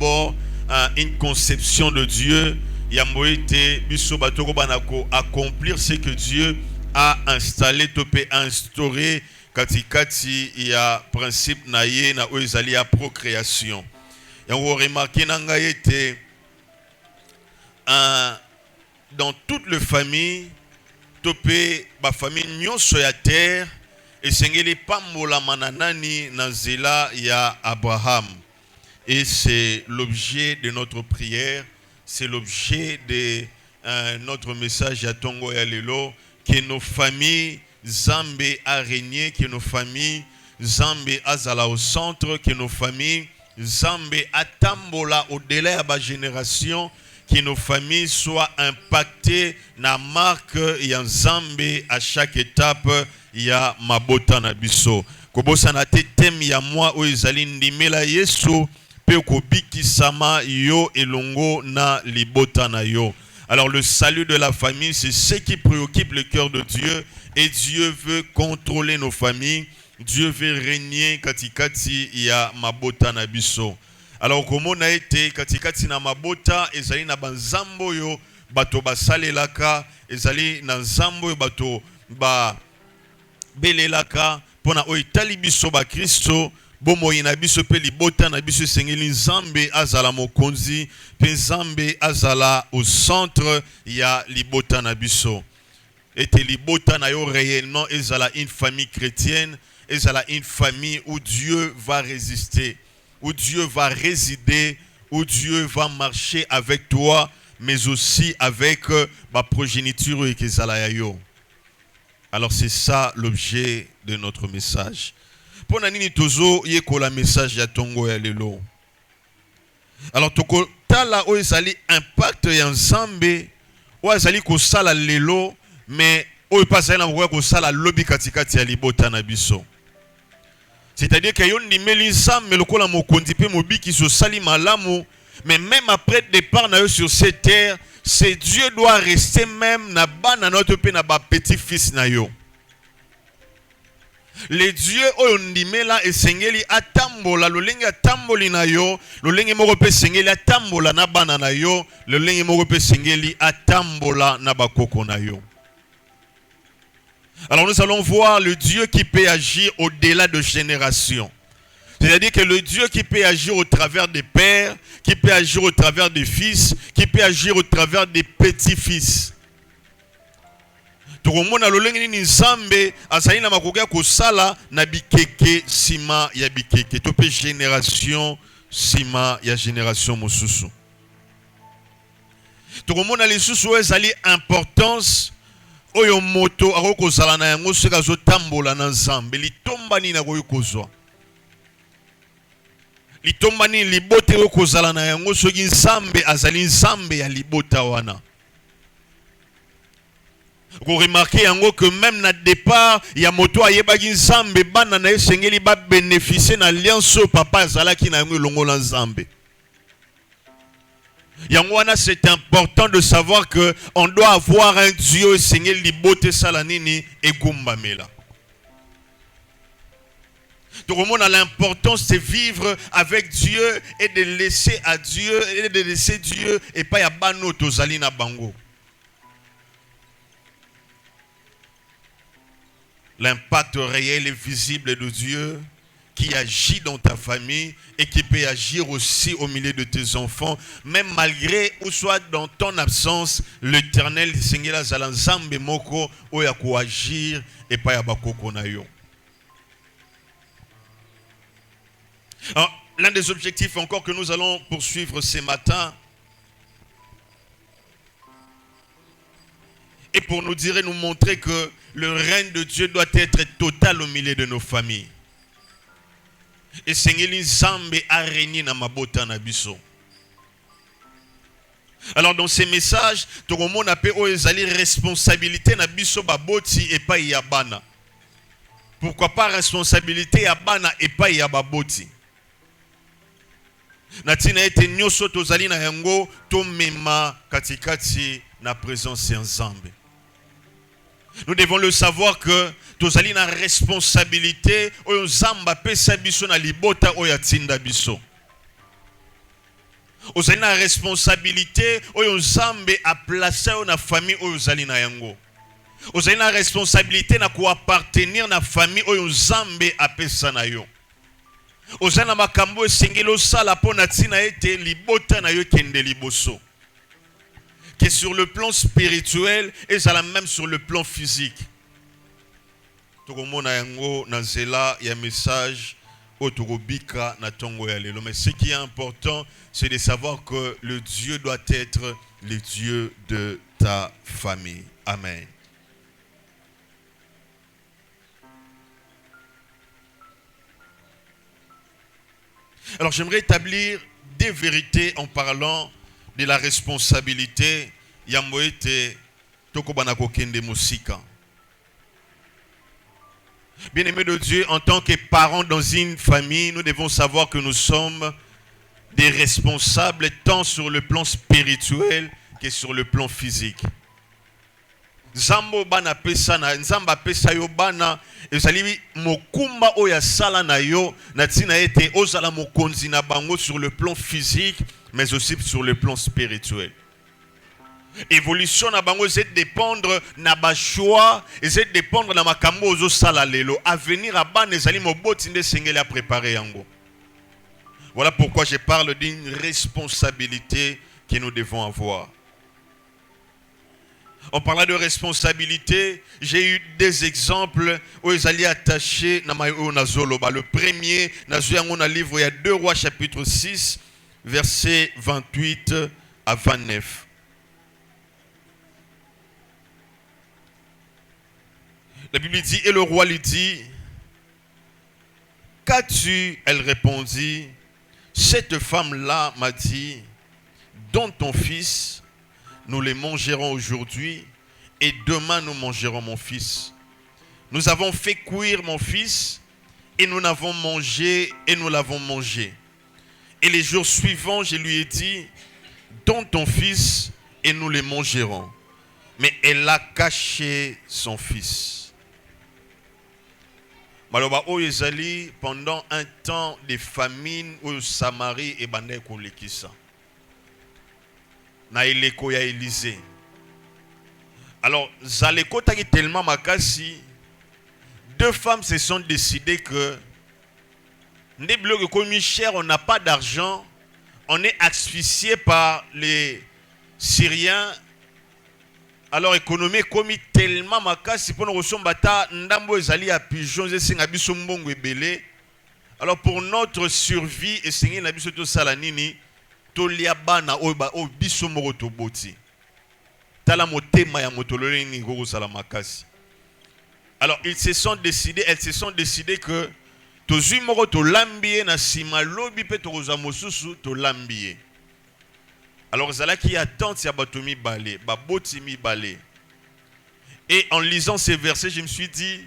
d'abord une conception de Dieu. Accomplir ce que Dieu a installé, instauré. Katikati, il y a principe naïe na oezali à procréation. Et on remarque dans toute la famille, topé ba famille nyonso ya terre et sengeli pambola mananani na zela ya Abraham. Et c'est l'objet de notre prière, c'est l'objet de notre message à Tongo ya Lelo, que nos familles Zambé a régné, que nos familles Zambé azala au centre, que nos familles Zambé a tambola au-delà de la génération, que nos familles soient impactées na marque ya Zambé à chaque étape ya mabota na biso. Kobosa na te tem ya moi o ezali ndimela Yesu pe kobiki sama yo elongo na libota na yo. Alors le salut de la famille, c'est ce qui préoccupe le cœur de Dieu. Et Dieu veut contrôler nos familles. Dieu veut régner katikati ya mabota na biso. Alors comment on a été katikati na mabota ezali na banzambo yo bato basalelaka ezali na nzambo yo bato ba belelaka pona oitali biso ba Kristo. Bomo ina biso pe libota na biso sengeli nzambe azala mokonzi pe nzambe azala au centre ya libota na biso. Et libota na yo réellement ezala une famille chrétienne, ezala une famille où Dieu va résister, où Dieu va résider, où Dieu va marcher avec toi, mais aussi avec ma progéniture et ezala ya yo. Alors c'est ça l'objet de notre message. Pour nani tozo yekola message ya Tongo ya Lelo. Alors toko tala o ezali impact ya nzambe o ezali ko sala lelo mais o pasali na ko sala lobi katikati ya libota na biso. C'est-à-dire que yon ndimeli nzambe lokola mokonzi pe mobiki so sali malamu, mais même après le départ na yo sur cette terre, c'est Dieu doit rester même na bana notre pe na ba petit fils na yo. Les dieux oyondimela esengeli atambola lolenge atamboli na yo lolenge moko pe sengeli atambola na bana na yo lolenge moko pe sengeli atambola na bakoko na yo. Alors nous allons voir le Dieu qui peut agir au-delà de générations. C'est-à-dire que le Dieu qui peut agir au travers des pères, qui peut agir au travers des fils, qui peut agir au travers des petits-fils. Tokomona lolenge ni nzambe azali na makoka kosala na bikeke sima ya bikeke to pe génération sima ya génération mosusu. Tokomona lisusu ezali importance oyo moto akokozala na yango soki azotambola na nzambe litombani na koyokozwa. Litombani libote okozala na yango soki nzambe azali nzambe ya libota wana. Vous remarquez que même na départ, il y a moto ayebaki nzambe bana na esengeli ba bénéficier na alliance papa azalaki na yango longo na nzambe. Yango wana c'est important de savoir que on doit avoir un Dieu esengeli libote salanini ekumbamela. Donc on a l'importance de vivre avec Dieu et de laisser à Dieu et de laisser Dieu et pas ya bano tozali na bango. L'impact réel et visible de Dieu qui agit dans ta famille et qui peut agir aussi au milieu de tes enfants, même malgré ou soit dans ton absence, l'Éternel Seigneur Zalanzambe Moko Oyako agir et pas Yabakoko Nayo. L'un des objectifs encore que nous allons poursuivre ce matin et pour nous dire et nous montrer que le règne de Dieu doit être total au milieu de nos familles. Et Seigneur Nzambe a régné na mabota na biso. Alors dans ces messages, tout le monde appelle ezali responsabilité na biso baboti et pas yabana. Pourquoi pas responsabilité yabana et pas yababoti? Natina ete nyoso tozali na yango to mema katikati na présence ya Nzambe. Nous devons le savoir que tozali na responsabilité oyo Nzamba pesa biso na libota oyo atinda biso. Ozali na responsabilité oyo Nzambe a placé na famille oyo ozali na yango. Ozali na responsabilité na ko appartenir na famille oyo Nzambe apesa na yo. Ozali na makambo esengeli osala po na tina ete libota na yo kende liboso. Que sur le plan spirituel et même sur le plan physique. Tokomona yango na zela ya message otokobika na tongo ya lelo. Mais ce qui est important, c'est de savoir que le Dieu doit être le Dieu de ta famille. Amen. Alors j'aimerais établir des vérités en parlant de la responsabilité Yamboete Tokobana Kokende Musika. Bien-aimés de Dieu, en tant que parents dans une famille, nous devons savoir que nous sommes des responsables tant sur le plan spirituel que sur le plan physique. Zambo bana pesa na nzamba pesa yo bana ezali mokumba oya sala na yo na tina ete ozala mokonzi na bango sur le plan physique mais aussi sur le plan spirituel. Évolution na bango c'est dépendre na ba choix et c'est dépendre na makambo ozo sala lelo avenir a bana ezali moboti nde sengeli a préparer yango. Voilà pourquoi je parle d'une responsabilité que nous devons avoir. En parlant de responsabilité, j'ai eu des exemples où ils allaient attacher na Zoloba. Le premier, dans le livre, il y a 2 Rois chapitre 6, versets 28 à 29. La Bible dit, et le roi lui dit, qu'as-tu? Elle répondit, cette femme-là m'a dit, donne ton fils, nous les mangerons aujourd'hui et demain nous mangerons mon fils. Nous avons fait cuire mon fils et nous l'avons mangé et nous l'avons mangé. Et les jours suivants, je lui ai dit, donne ton fils et nous les mangerons. Mais elle a caché son fils. Maloba oyezali pendant un temps de famine au Samarie et bandai kolekisa. Na ileko ya Élysée. Alors, Zaleko taki tellement makasi, 2 femmes se sont décidées que des blocs comme cher, on n'a pas d'argent, on est asphyxié par les Syriens. Alors, économie comme tellement makasi pour nous recevoir ndambo ezali a pigeon zesinga biso mbongo ebele. Alors, pour notre survie et singé na biso to salanini Toliabana o biso moko toboti. Tala motema ya motolole ni gogo salamakasi. Alors elles se sont décidées que tozui moko tolambie na sima lobi pe tokoza mosusu tolambie. Alors zalaki attente ya batomi balé, baboti mi balé. Et en lisant ces versets, je me suis dit,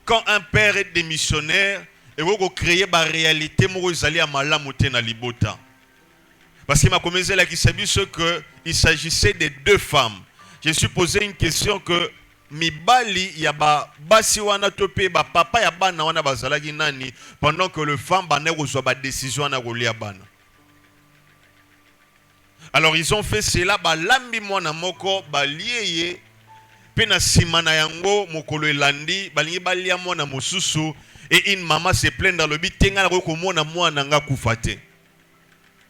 quand un père est démissionnaire, il faut créer ba réalité moko zali ya malamu te na libota. Parce qu'il m'a commencé là qu'il qu'il s'agissait de 2 femmes. Je me suis posé une question que Mibali yaba basi wana tope ba papa ya bana wana bazalaki nani pendant que le femme bana reçoit ba décision na kolia bana. Alors ils ont fait cela ba lambi mwana moko ba lieye pe na simana yango mokolo elandi balingi balia mwana mosusu et une maman se plaint dans le bitenga na ko mona mwana nga kufate.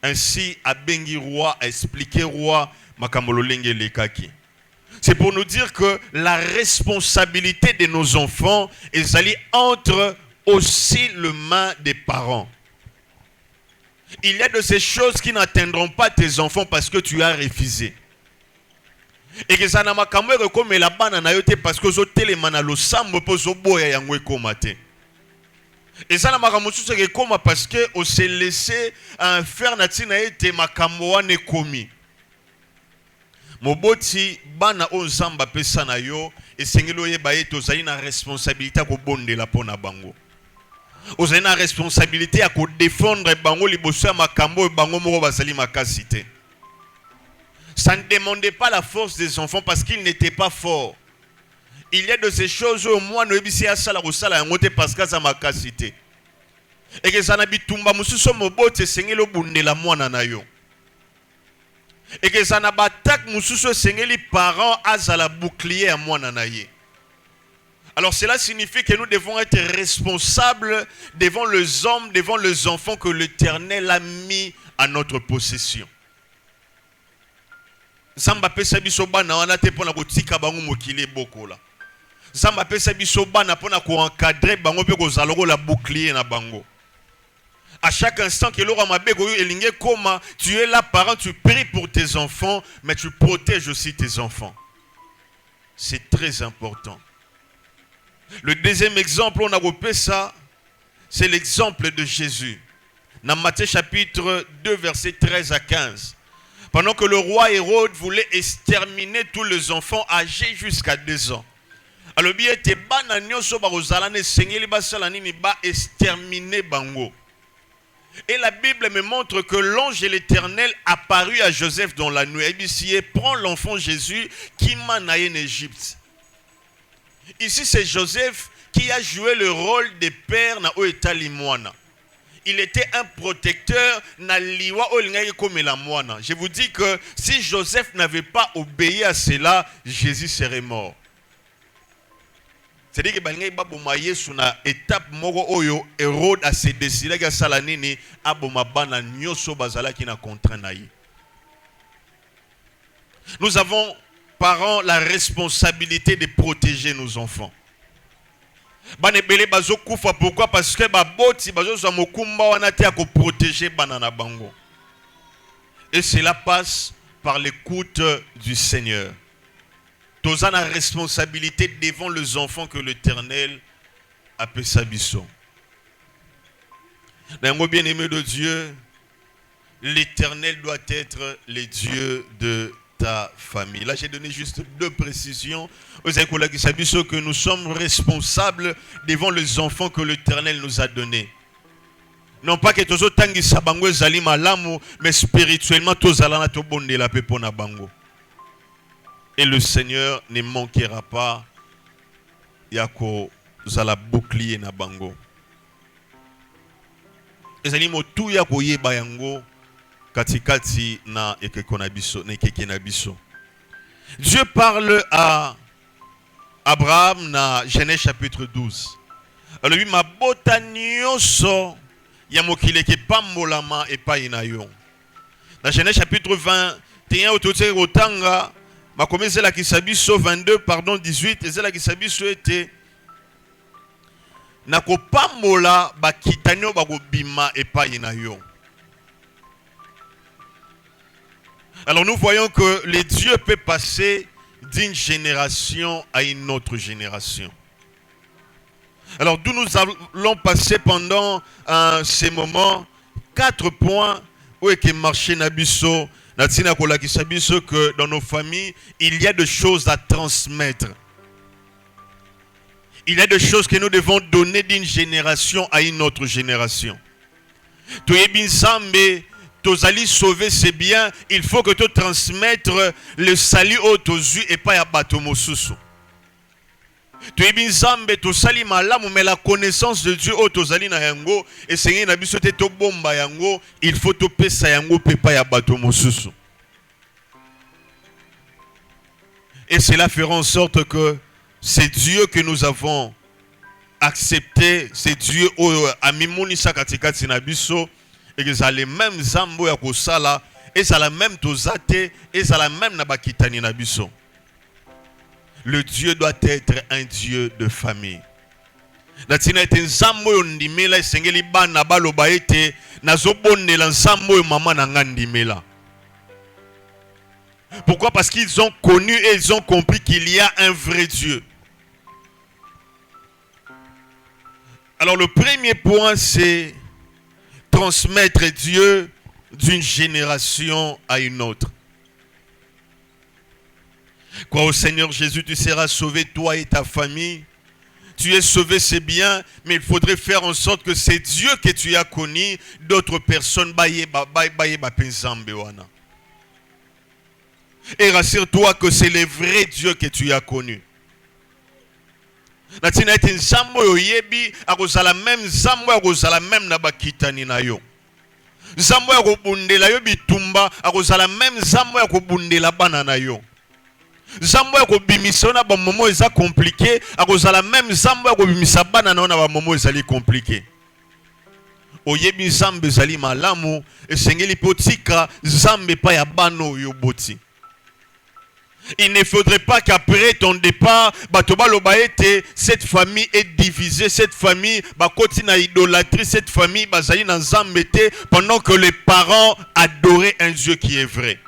Ainsi, Abengi roi a expliqué roi Makamolo Lenge Lekaki. C'est pour nous dire que la responsabilité de nos enfants est allée entre aussi les mains des parents. Il y a de ces choses qui n'atteindront pas tes enfants parce que tu as refusé. Et que ça n'a pas comme la banane na yote parce que zo telemana lo sambo po zo boya yangwe komate. Et ça n'a pas comme parce que on s'est laissé faire natina ete makambo wane komi. Moboti bana on zamba pesa na yo et sengelo ye baye to zali na responsabilité ko bondela pona bango. Ozali na responsabilité à ko défendre bango liboso ya makambo bango moko bazali makasité. Ça ne demandait pas la force des enfants parce qu'ils n'étaient pas forts. Il y a de ces choses où moi ne ebisi ya sala ko sala yango te parce que ça makasité. Et que ça na bitumba mususo mobote sengelo bundela mwana na yo. Et que ça n'a pas attaque mususu sengeli parents azala bouclier à moi nanaye. Alors cela signifie que nous devons être responsables devant les hommes, devant les enfants que l'Éternel a mis à notre possession. Zamba pesa biso bana wana te pona kotika bango mokili bokola. Zamba pesa biso bana pona ko encadrer bango pe ko zaloko la bouclier na bango. À chaque instant que l'on m'a dit comment tu es là parent, tu pries pour tes enfants, mais tu protèges aussi tes enfants. C'est très important. Le deuxième exemple, on a repéré ça, c'est l'exemple de Jésus. Dans Matthieu chapitre 2, versets 13 à 15. Pendant que le roi Hérode voulait exterminer tous les enfants âgés jusqu'à 2 ans. Alors, il était exterminer bango. Et la Bible me montre que l'ange de l'Éternel apparut à Joseph dans la nuit. Il dit, prends l'enfant Jésus qui m'a naïe en Égypte. Ici, c'est Joseph qui a joué le rôle de père na Oeta Limwana. Il était un protecteur na liwa comme la moine. Je vous dis que si Joseph n'avait pas obéi à cela, Jésus serait mort. C'est-à-dire que balingay babomaye sur na étape moko oyo Hérode a se décidé que sala nini aboma bana nyoso bazala ki na contraint na ye. Nous avons parents la responsabilité de protéger nos enfants. Banebele bazo kufa pourquoi? Parce que baboti bazo za mokumba wana te ko protéger banana bango. Et cela passe par l'écoute du Seigneur. Tous ont la responsabilité devant les enfants que l'Éternel a fait sa biso. D'un bien-aimé de Dieu, l'Éternel doit être le Dieu de ta famille. Là, j'ai donné juste 2 précisions aux écoles qui savent que nous sommes responsables devant les enfants que l'Éternel nous a donnés. Non pas que tous autant qui sabango zali malamu, mais spirituellement tous alana to bonde la pepona bango. Et le Seigneur ne manquera pas yako zala bouclier na bango. Ezali motu yako yeba yango katikati na ekekona biso na ekekena biso. Dieu parle à Abraham na Genèse chapitre 12. Alors lui mabota nyonso ya mokili ke pambolama epai na yo. Dans Genèse chapitre 21 autoté otanga makomi ezela kisabiso 22 pardon 18 ezela kisabiso ete na kopambola bakitanyo bakobima epai na yo. Alors nous voyons que les dieux peuvent passer d'une génération à une autre génération. Alors d'où nous allons passer pendant ces moments 4 points où est marché Nabiso, Natina Kolakishabiso, que dans nos familles, il y a des choses à transmettre. Il y a des choses que nous devons donner d'une génération à une autre génération. Tozali sauver c'est bien, il faut que tu transmettes le salut au tozu et pas à bateau mosusu. Tu es bien zambe to sali malamu mais la connaissance de Dieu au tozali na yango et seigneur na biso te to bomba yango, il faut to pesa yango pe pas à bateau mosusu. Et cela fera en sorte que c'est Dieu que nous avons accepté, c'est Dieu au amimoni sakatikati na biso. Et que ça les mêmes zambo ya kosala et ça la même tozate et ça la même nabakitani nabiso. Le Dieu doit être un Dieu de famille. Natina ete zambo yo ndimela esengeli bana baloba ete nazobonela zambo yo mama na nga ndimela. Pourquoi? Parce qu'ils ont connu et ils ont compris qu'il y a un vrai Dieu. Alors le premier point c'est transmettre Dieu d'une génération à une autre. Crois au Seigneur Jésus, tu seras sauvé, toi et ta famille. Tu es sauvé, c'est bien, mais il faudrait faire en sorte que c'est Dieu que tu as connu, d'autres personnes. Et rassure-toi que c'est le vrai Dieu que tu as connu. Natina ete nzambo yo yebi akozala même nzambo akozala même na bakitani na yo. Nzambe ya kobundela yo bitumba akozala même nzambe ya kobundela bana na yo. Nzambe ya kobimisa na ba momo eza compliqué akozala même nzambe ya kobimisa bana na ba momo ezali compliqué. Oyebi nzambe ezali malamu esengeli potika nzambe pa ya bano yo boti. Il ne faudrait pas qu'après ton départ, cette famille est divisée, cette famille continue à idolâtrer, cette famille pendant que les parents adoraient un Dieu qui est vrai.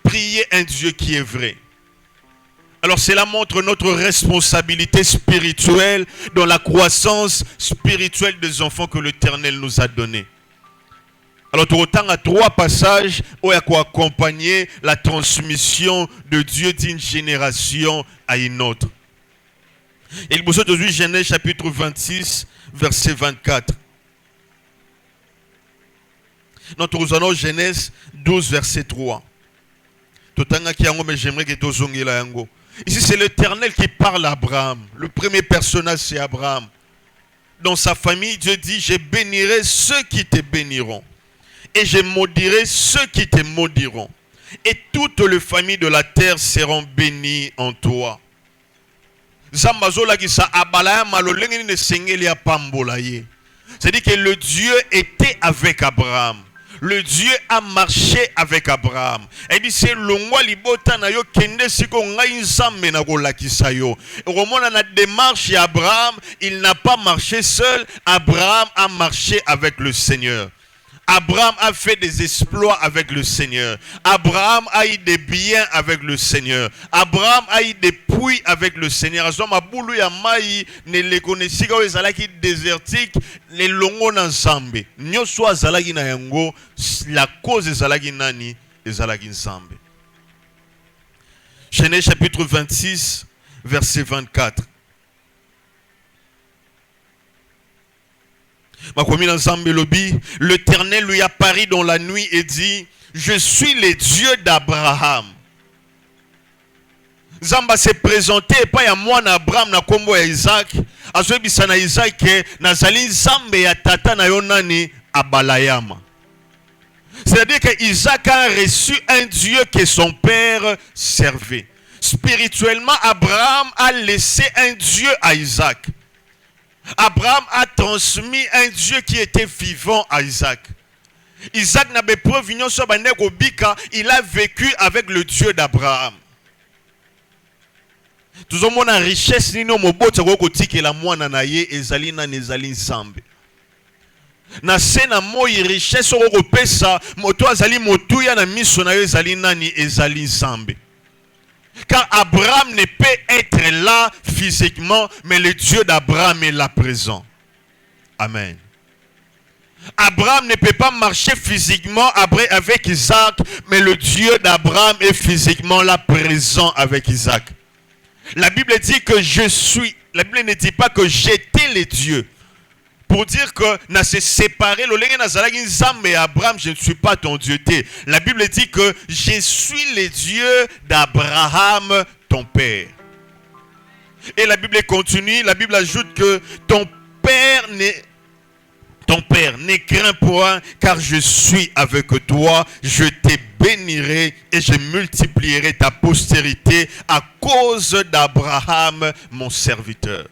Prier un Dieu qui est vrai. Alors cela montre notre responsabilité spirituelle dans la croissance spirituelle des enfants que l'Éternel nous a donnés. Alors, autant à 3 passages où il faut accompagner la transmission de Dieu d'une génération à une autre. Et le besoin de Genèse chapitre 26, verset 24. Nous allons Genèse 12, verset 3. Ici, c'est l'Éternel qui parle à Abraham. Le premier personnage, c'est Abraham. Dans sa famille, Dieu dit, je bénirai ceux qui te béniront. Et je maudirai ceux qui te maudiront. Et toutes les familles de la terre seront bénies en toi. C'est-à-dire que le Dieu était avec Abraham. Le Dieu a marché avec Abraham. Et bien c'est longwa libota na yo kende siko ngai nzambe na kolakisa yo. Romona na démarche d'Abraham, il n'a pas marché seul, Abraham a marché avec le Seigneur. Abraham a fait des exploits avec le Seigneur. Abraham a eu des biens avec le Seigneur. Abraham a eu des puits avec le Seigneur. La cause est nani Nzambe. Genèse chapitre 26, verset 24. L'Éternel lui apparut dans la nuit et dit, je suis le Dieu d'Abraham. Zamba s'est présenté pas à moi Abraham na kombo ya Isaac. Azobisa na Isaac nazali Nzambe ya tata na yonani abalayama. C'est-à-dire que Isaac a reçu un Dieu que son père servait. Spirituellement, Abraham a laissé un Dieu à Isaac. Abraham a transmis un Dieu qui était vivant à Isaac. Isaac n'a pas preuve, il a vécu avec le Dieu d'Abraham. Tout le monde a richesse, ni no mobota ko la mwana na ye ezali na nezali Nzambe. Na sena moi richesse ko pesa moto azali motuya na miso na yo ezali nani ezali Nzambe. Car Abraham ne peut être là physiquement, mais le Dieu d'Abraham est là présent. Amen. Abraham ne peut pas marcher physiquement avec Isaac, mais le Dieu d'Abraham est physiquement là présent avec Isaac. La Bible dit que je suis. La Bible ne dit pas que j'étais le Dieu. Pour dire que n'a se séparé Abraham, je ne suis pas ton Dieu. La Bible dit que je suis le Dieu d'Abraham, ton père. Et la Bible continue, la Bible ajoute que ton père ne craint point, car je suis avec toi, je te bénirai et je multiplierai ta postérité à cause d'Abraham, mon serviteur.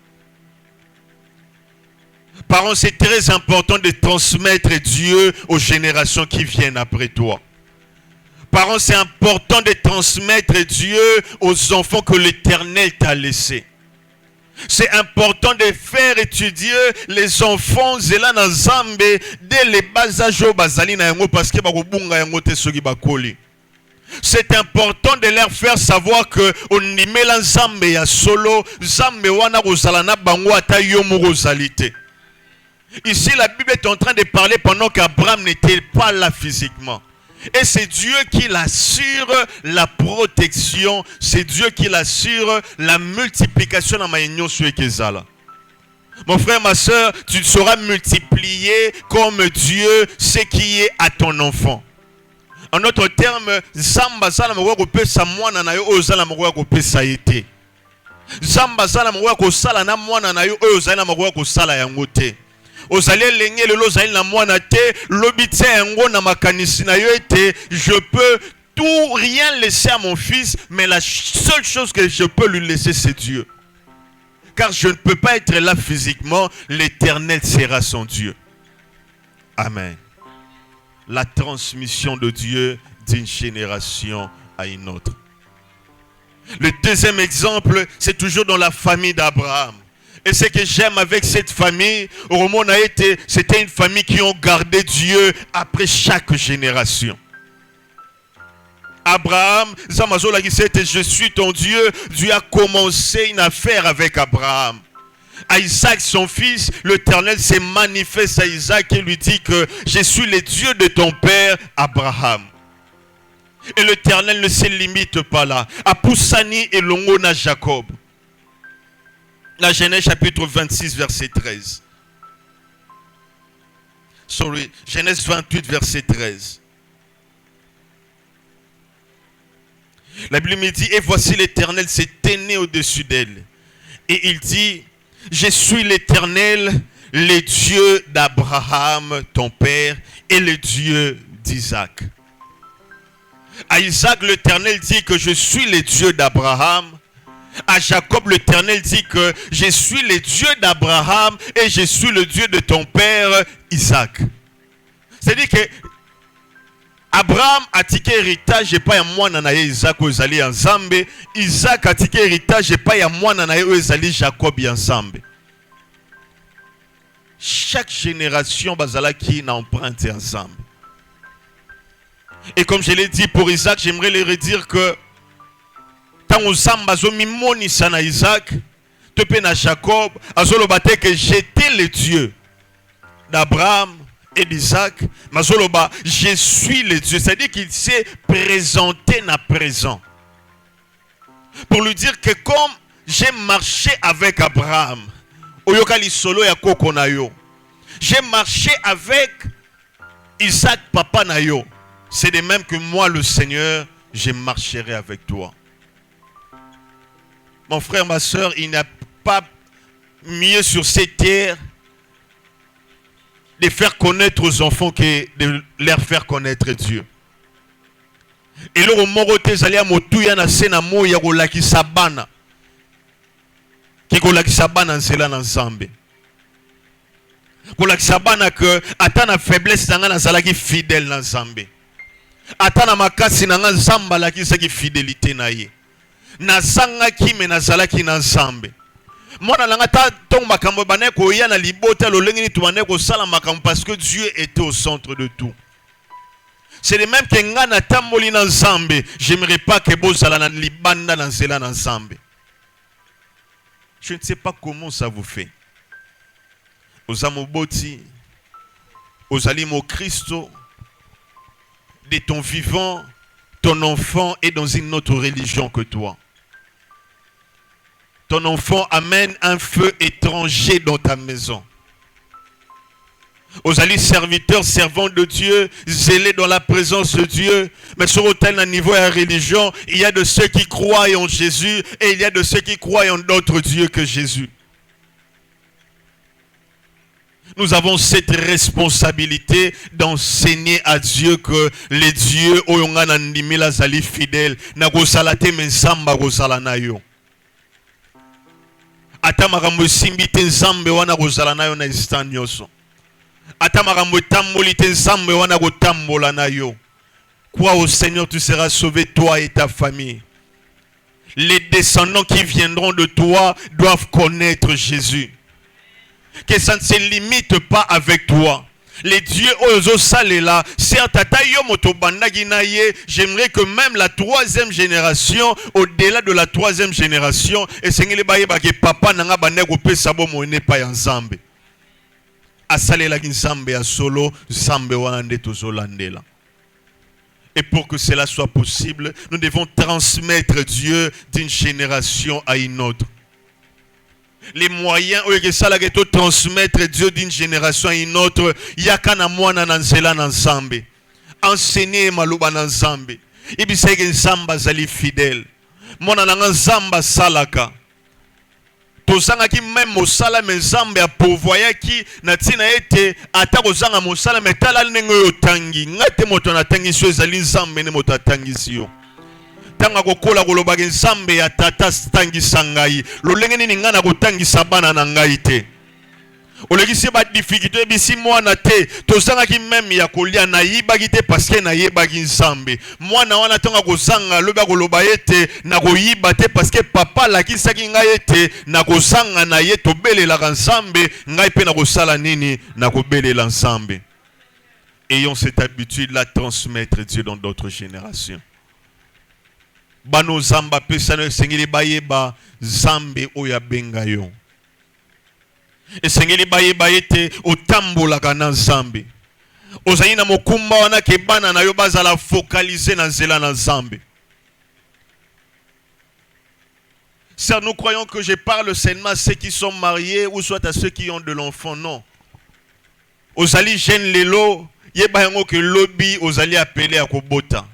Parents, c'est très important de transmettre Dieu aux générations qui viennent après toi. Parents, c'est important de transmettre Dieu aux enfants que l'Éternel t'a laissés. C'est important de faire étudier les enfants Zelana Nzambe dès les bas âges bazali na yango parce que bakobunga yango te soki bakoli. C'est important de leur faire savoir que onimela Nzambe ya solo, Nzambe wana kozala na bango ata yo mo kozalité. Ici, la Bible est en train de parler pendant qu'Abraham n'était pas là physiquement. Et c'est Dieu qui l'assure la protection. C'est Dieu qui l'assure la multiplication dans ma union sur Ekezala. Mon frère, ma soeur, tu seras multiplié comme Dieu, ce qui est à ton enfant. En d'autres termes, Zamba Zala Mouako Pesa Mwana Nayo Ozala Mouako Pesa Ete. Zamba Zala Mouako Sala Na Mwana Nayo Ozala Mouako Sala Yangote. ozali elenge lelo ozali na mwana te lobi tia yango na makanisi na yo ete je peux tout rien laisser à mon fils, mais la seule chose que je peux lui laisser c'est Dieu. Car je ne peux pas être là physiquement, l'Éternel sera son Dieu. Amen. La transmission de Dieu d'une génération à une autre. Le deuxième exemple, c'est toujours dans la famille d'Abraham. Et ce que j'aime avec cette famille, c'était une famille qui ont gardé Dieu après chaque génération. Abraham, je suis ton Dieu. Dieu a commencé une affaire avec Abraham. À Isaac, son fils, l'Éternel s'est manifesté à Isaac et lui dit que je suis le Dieu de ton père Abraham. Et l'Éternel ne se limite pas là. À Poussani et Longona Jacob. La Genèse chapitre 26, verset 13. Genèse 28, verset 13. La Bible me dit, et voici l'Éternel s'est tenu au-dessus d'elle. Et il dit, je suis l'Éternel, le Dieu d'Abraham, ton père, et le Dieu d'Isaac. À Isaac, l'Éternel dit que je suis le Dieu d'Abraham. À Jacob, l'Éternel dit que je suis le Dieu d'Abraham et je suis le Dieu de ton père Isaac. C'est-à-dire que Abraham a tiqué héritage et pas à moi nanaye Isaac ozali ensemble. Isaac a tiqué héritage et pas à moi nanaye ozali Jacob ensemble. Chaque génération bazala qui n'a emprunté ensemble. Et comme je l'ai dit pour Isaac, j'aimerais leur redire que tant ensemble azomi moni sana Isaac, te pena Jacob, azolobate que j'étais le Dieu d'Abraham et d'Isaac, mazoloba, je suis le Dieu. C'est-à-dire qu'il s'est présenté na présent. Pour lui dire que comme j'ai marché avec Abraham, oyokali solo ya koko na yo, j'ai marché avec Isaac papa na yo, c'est de même que moi le Seigneur, je marcherai avec toi. Mon frère, ma soeur, il n'y a pas mieux sur cette terre de faire connaître aux enfants que de leur faire connaître Dieu. Et le morote zalia motuya na sena moya golaki sabana. Ki golaki sabana nzela na Nzambe. Golaki sabana que atana faiblesse nanga na zalaki fidèle na Nzambe. Atana makasi nanga Nzamba laki saki fidélité na ye. Na sanga ki me na zalaki na Nzambe. Mwana langa ta tong makambo bane ko ya na libota lolengi ni tubane ko sala makambo parce que Dieu était au centre de tout. C'est de même que nga na tamboli na Nzambe, j'aimerais pas que bozala na libanda na nzela na Nzambe. Je ne sais pas comment ça vous fait. Ozamoboti, ozalimo Christo, de ton vivant, ton enfant est dans une autre religion que toi. Ton enfant amène un feu étranger dans ta maison. Aux alliés serviteurs, servants de Dieu, zélés dans la présence de Dieu. Mais sur autel niveau de la religion, il y a de ceux qui croient en Jésus et il y a de ceux qui croient en d'autres dieux que Jésus. Nous avons cette responsabilité d'enseigner à Dieu que les dieux oyongana ndimila zali fidèles na gosalate mensamba gosalana yo. Ata makambo simbi te Nzambe wana kozala yo na instant nyonso. Ata makambo tamboli te Nzambe wana kotambola na yo. Crois au Seigneur, tu seras sauvé, toi et ta famille. Les descendants qui viendront de toi doivent connaître Jésus. Que ça ne se limite pas avec toi. Les dieux ozo salela, certes j'aimerais que même la troisième génération, au-delà de la troisième génération, et sengeli baye ba ke papa nanga bande ko pesa bo mo ne pa ya Nzambe. Asalela ki Nzambe ya solo, Nzambe wana nde tozolandela. Et pour que cela soit possible, nous devons transmettre Dieu d'une génération à une autre. Les moyens où transmettre Dieu d'une génération à une autre, yakana mwana nanzela nanzambe. Enseigner maluba nanzambe. Ibiseke nzamba zali fidèle. Mwana nanga nzamba salaka. tozanga ki même mosala mezambe ya pourvoyer ki na tina ete ata kozanga mosala metala ndenge yo tangi ngate moto na tangi so ezali nzambe ne moto atangi siyo tanga kokola kolobaka nzambe ya tata tangisa ngai lolenge nini nga na kotangisa bana na ngai te olekisi ba difficulté bisi mwana te tozangaki même ya kolia na yibaki te parce que na yebaki nzambe mwana wana tanga kozanga loba koloba ete na koyiba te parce que papa lakisaki ngai ete na kozanga na ye tobelelaka nzambe ngai pe na kosala nini na kobelela nzambe. Ayons cette habitude la transmettre Dieu dans d'autres générations. Bano zamba pesano sengeli bayeba zambe oya bengayo. Et sengeli bayeba ete otambolaka na zambe. Ozali na mokumba wana ke bana na yo bazala focaliser na nzela na zambe. Certes, nous croyons que je parle seulement à ceux qui sont mariés ou soit à ceux qui ont de l'enfant. Non. Ozali jeune lelo, yeba yango ke lobby ozali appelé à kobota.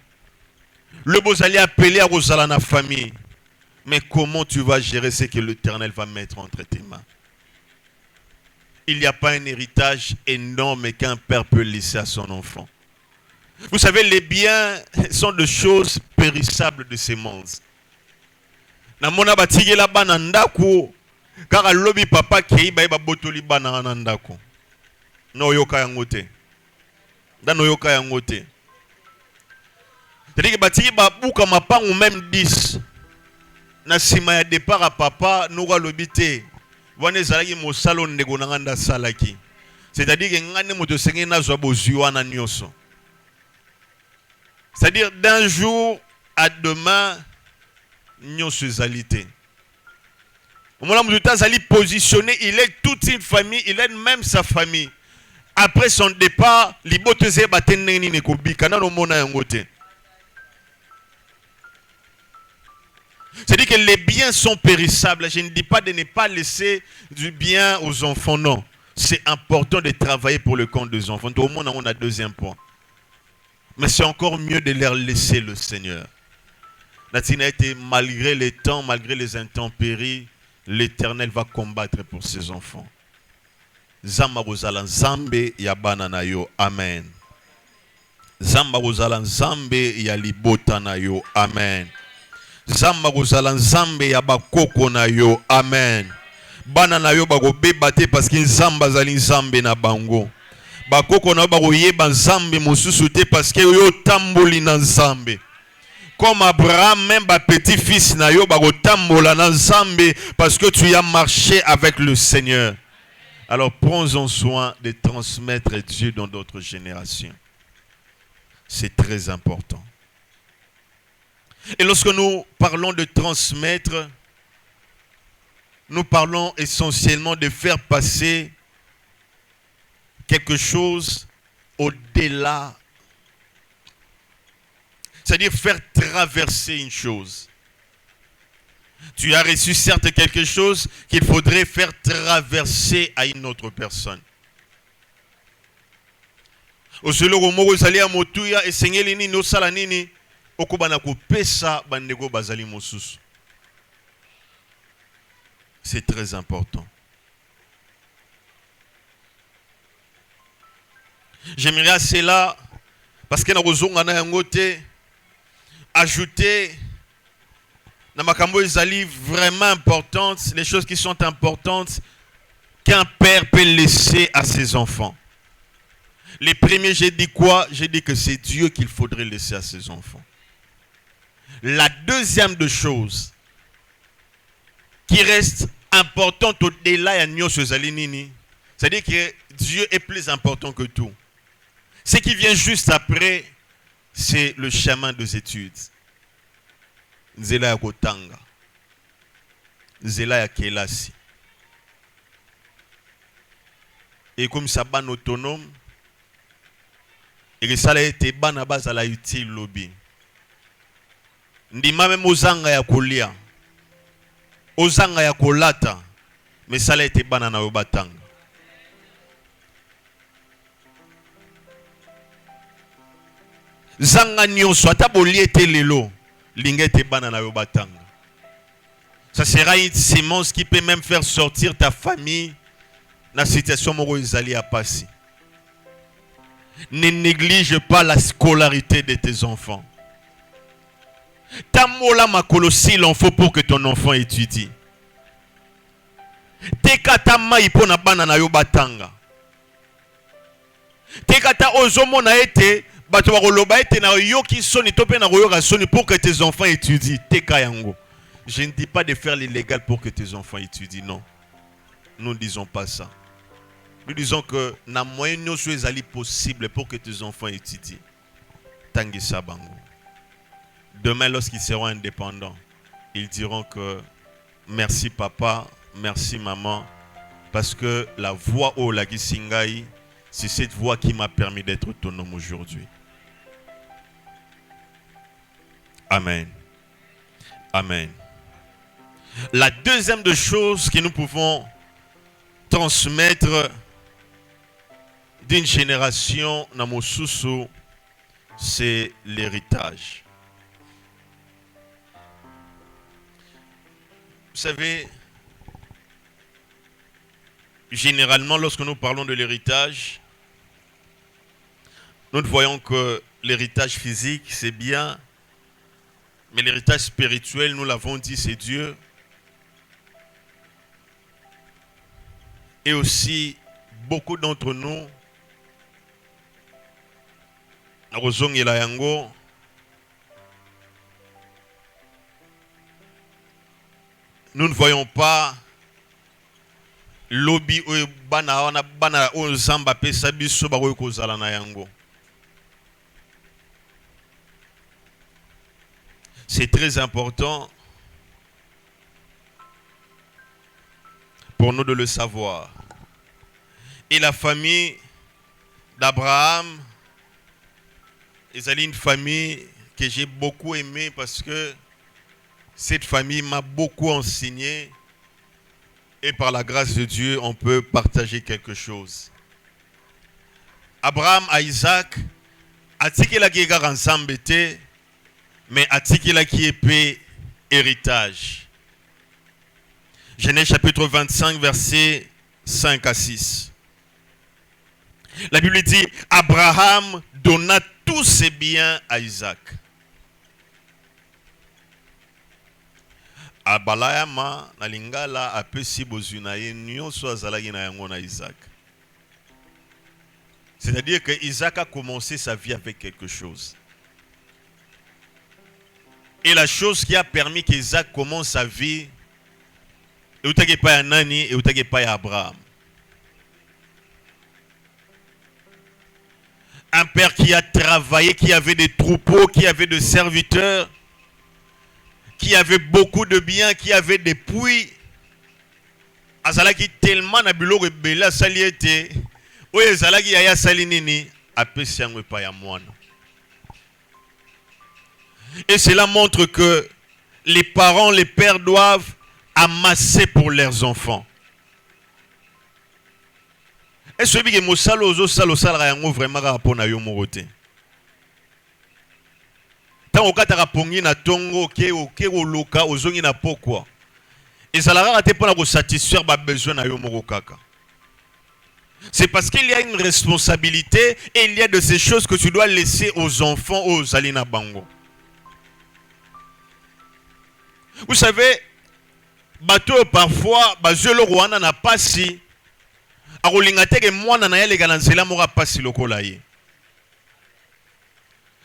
Le beau allez appeler à Rosalana famille. Mais comment tu vas gérer ce que l'Éternel va mettre entre tes mains? Il n'y a pas un héritage énorme qu'un père peut laisser à son enfant. Vous savez, les biens sont des choses périssables de ces mondes. Namona batige la banandako car lobi papa kei ba botoli banandako. No yoka yangote. Dano yoka yangote. C'est-à-dire que bati ba buka mapangu même 10 na sima ya départ à papa noka lobité wana ezalaki mosalo ndeko na nganda salaki. C'est-à-dire que ngane moto senge na zwa bozwa na nyoso. C'est-à-dire d'un jour à demain nyoso ezalité. Mona mututa zali positionné, il est toute une famille, il est même sa famille. Après son départ, liboteze batenneni ne kobika na no mona yangote. C'est-à-dire que les biens sont périssables. Je ne dis pas de ne pas laisser du bien aux enfants, non. C'est important de travailler pour le compte des enfants. Au moins, on a deuxième point. Mais c'est encore mieux de leur laisser le Seigneur. Natina a été, malgré les temps, malgré les intempéries, l'Éternel va combattre pour ses enfants. Zamba Rosalan Zambe Yabana na yo. Amen. Zamba Rosalan Zambe Yalibota na yo. Amen. Zamba kozala nzambe ya bakoko na yo. Amen. Bana na yo bako beba te parce que nzamba zali nzambe na bango. Bakoko na yo bako yeba nzambe mosusu te parce que yo tamboli na nzambe. Comme Abraham, même ba petit-fils na yo bako tambola na nzambe parce que tu as marché avec le Seigneur. Alors prends-en soin de transmettre Dieu dans d'autres générations. C'est très important. Et lorsque nous parlons de transmettre, nous parlons essentiellement de faire passer quelque chose au-delà. C'est-à-dire faire traverser une chose. Tu as reçu certes quelque chose qu'il faudrait faire traverser à une autre personne. Oselo moko ezali ya motuya esengeli nini osala nini okobana kopesa bandeko bazali mosusu. C'est très important. J'aimerais à cela parce que na kozonga na yango te ajouter na makambo ezali vraiment importantes, les choses qui sont importantes qu'un père peut laisser à ses enfants. Les premiers, j'ai dit quoi? J'ai dit que c'est Dieu qu'il faudrait laisser à ses enfants. La deuxième de choses qui reste importante au-delà de Nyo Sozalinini, c'est-à-dire que Dieu est plus important que tout. Ce qui vient juste après, c'est le chemin des études. Nzela ya kotanga. Nzela ya kelasi. Et comme ça, ban autonome, et que ça a été ban à base à la utile lobby. Ndima même ozanga ya kolia. Ozanga ya kolata. Mais ça a été ban na obatanga. Zanga nyonso ata bolie te lelo. Lingete ban na obatanga. Ça sera une sémence qui peut même faire sortir ta famille dans la situation où ils allaient à passer. Ne néglige pas la scolarité de tes enfants. Tamola makolosi il en faut pour que ton enfant étudie. Tekata mai pona bana na yo batanga. Tekata ozomo na ete bato bakoloba ete na yo ki soni to pe na koyoka soni pour que tes enfants étudient. Teka yango. Je ne dis pas de faire l'illégal pour que tes enfants étudient, non. Nous ne disons pas ça. Nous disons que na moyen nous est possible pour que tes enfants étudient. Tangisa bango. Demain, lorsqu'ils seront indépendants, ils diront que merci papa, merci maman, parce que la voix au Lagi Singai, c'est cette voix qui m'a permis d'être autonome aujourd'hui. Amen. Amen. La deuxième des choses que nous pouvons transmettre d'une génération na mosusu, c'est l'héritage. Vous savez, généralement, lorsque nous parlons de l'héritage, nous voyons que l'héritage physique, c'est bien, mais l'héritage spirituel, nous l'avons dit, c'est Dieu. Et aussi, beaucoup d'entre nous, nous ne voyons pas lobby ou bana o zamba pesa biso ba ko zala na yango. C'est très important pour nous de le savoir. Et la famille d'Abraham, c'est une famille que j'ai beaucoup aimée parce que cette famille m'a beaucoup enseigné et par la grâce de Dieu, on peut partager quelque chose. Abraham à Isaac, atikela ki ega ensemble te, mais atikela ki épée héritage. Genèse chapitre 25, versets 5 à 6. La Bible dit, Abraham donna tous ses biens à Isaac. Abalayama na lingala apesi bozuna ye nyonso azalaki na yango na Isaac. C'est-à-dire que Isaac a commencé sa vie avec quelque chose. Et la chose qui a permis qu'Isaac commence sa vie, et utake pa ya nani, et utake pa ya Abraham. Un père qui a travaillé, qui avait des troupeaux, qui avait des serviteurs, qui avait beaucoup de biens, qui avait des puits. Azalaki tellement na biloko ebela sali ete oyo ezalaki yaya sali nini apesi yango epai ya mwana. Et cela montre que les parents, les pères doivent amasser pour leurs enfants. Et celui qui mosalo ozo salo sala yango vraiment rapona yo morote. Tant okataka pongi na tongo ke oloka ozongi na pokwa. Et ça la rate pour satisfaire ba besoin na yo moko kaka. C'est parce qu'il y a une responsabilité et il y a de ces choses que tu dois laisser aux enfants aux alina bango. Vous savez, bateau parfois bazelo rwanda na pasi akolinga teke mwana na yele kana nzela moko pasi lokola ye.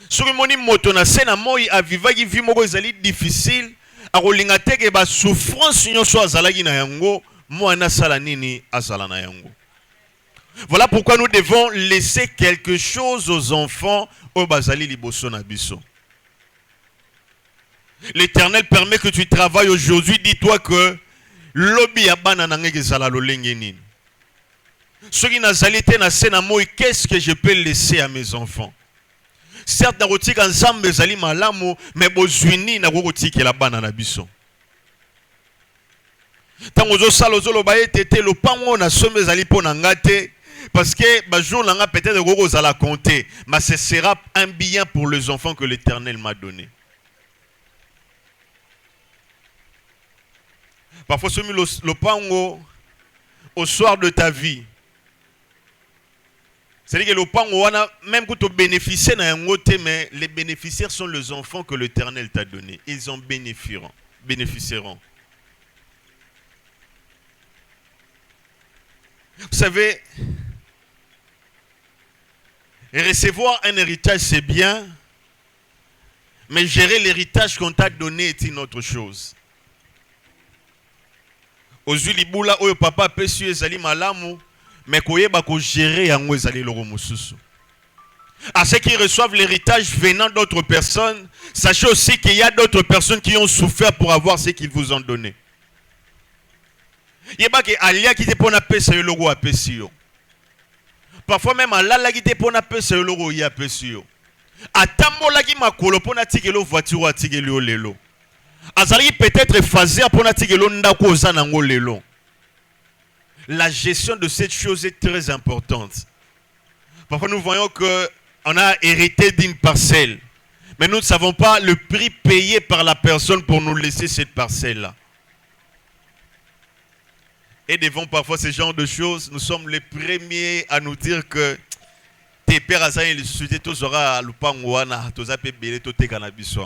Soki moni moto na sena moi avivaki vi moko ezali difficile akolinga teke ba souffrance nyonso azalaki na yango mwana sala nini azala na yango. Voilà pourquoi nous devons laisser quelque chose aux enfants au bazali liboso na biso. L'Éternel permet que tu travailles aujourd'hui. Dis-toi que lobi ya bana nangeke zala lolenge nini. Soki nazali te na sena moi, qu'est-ce que je peux laisser à mes enfants? Certes, na kotika nzambe ezali malamu, mais bozwini na kotikela bana na biso. Tango zo sala ozoloba ete lopango na sombe ezali po na ngate parce que ba jour langa peut-être goko zala compter, mais ce sera un bien pour les enfants que l'Éternel m'a donné. Parfois, le pango au soir de ta vie. C'est-à-dire que le pango, même quand tu bénéficies d'un côté, mais les bénéficiaires sont les enfants que l'Éternel t'a donnés. Ils en bénéficieront. Vous savez, recevoir un héritage, c'est bien, mais gérer l'héritage qu'on t'a donné est une autre chose. Ozwi libula oyo papa pesu ezali malamu, mais koyeba ko gérer yango ezali loko mususu. À ceux qui reçoivent l'héritage venant d'autres personnes, sachez aussi qu'il y a d'autres personnes qui ont souffert pour avoir ce qu'ils vous ont donné. Yeba ke alia ki te pona pesa yo logo apesi yo. Parfois même alala ki te pona pesa yo logo ya apesi yo. Atambola ki makolo pona tikelo voiture atikelo lelo. Azali peut-être phasé pour la gestion de cette chose est très importante. Parfois nous voyons qu'on a hérité d'une parcelle, mais nous ne savons pas le prix payé par la personne pour nous laisser cette parcelle-là. Et devant parfois ce genre de choses, nous sommes les premiers à nous dire que tes pères et les sociétés, tous aura l'upanguana, tous a payé tout tes cannabis.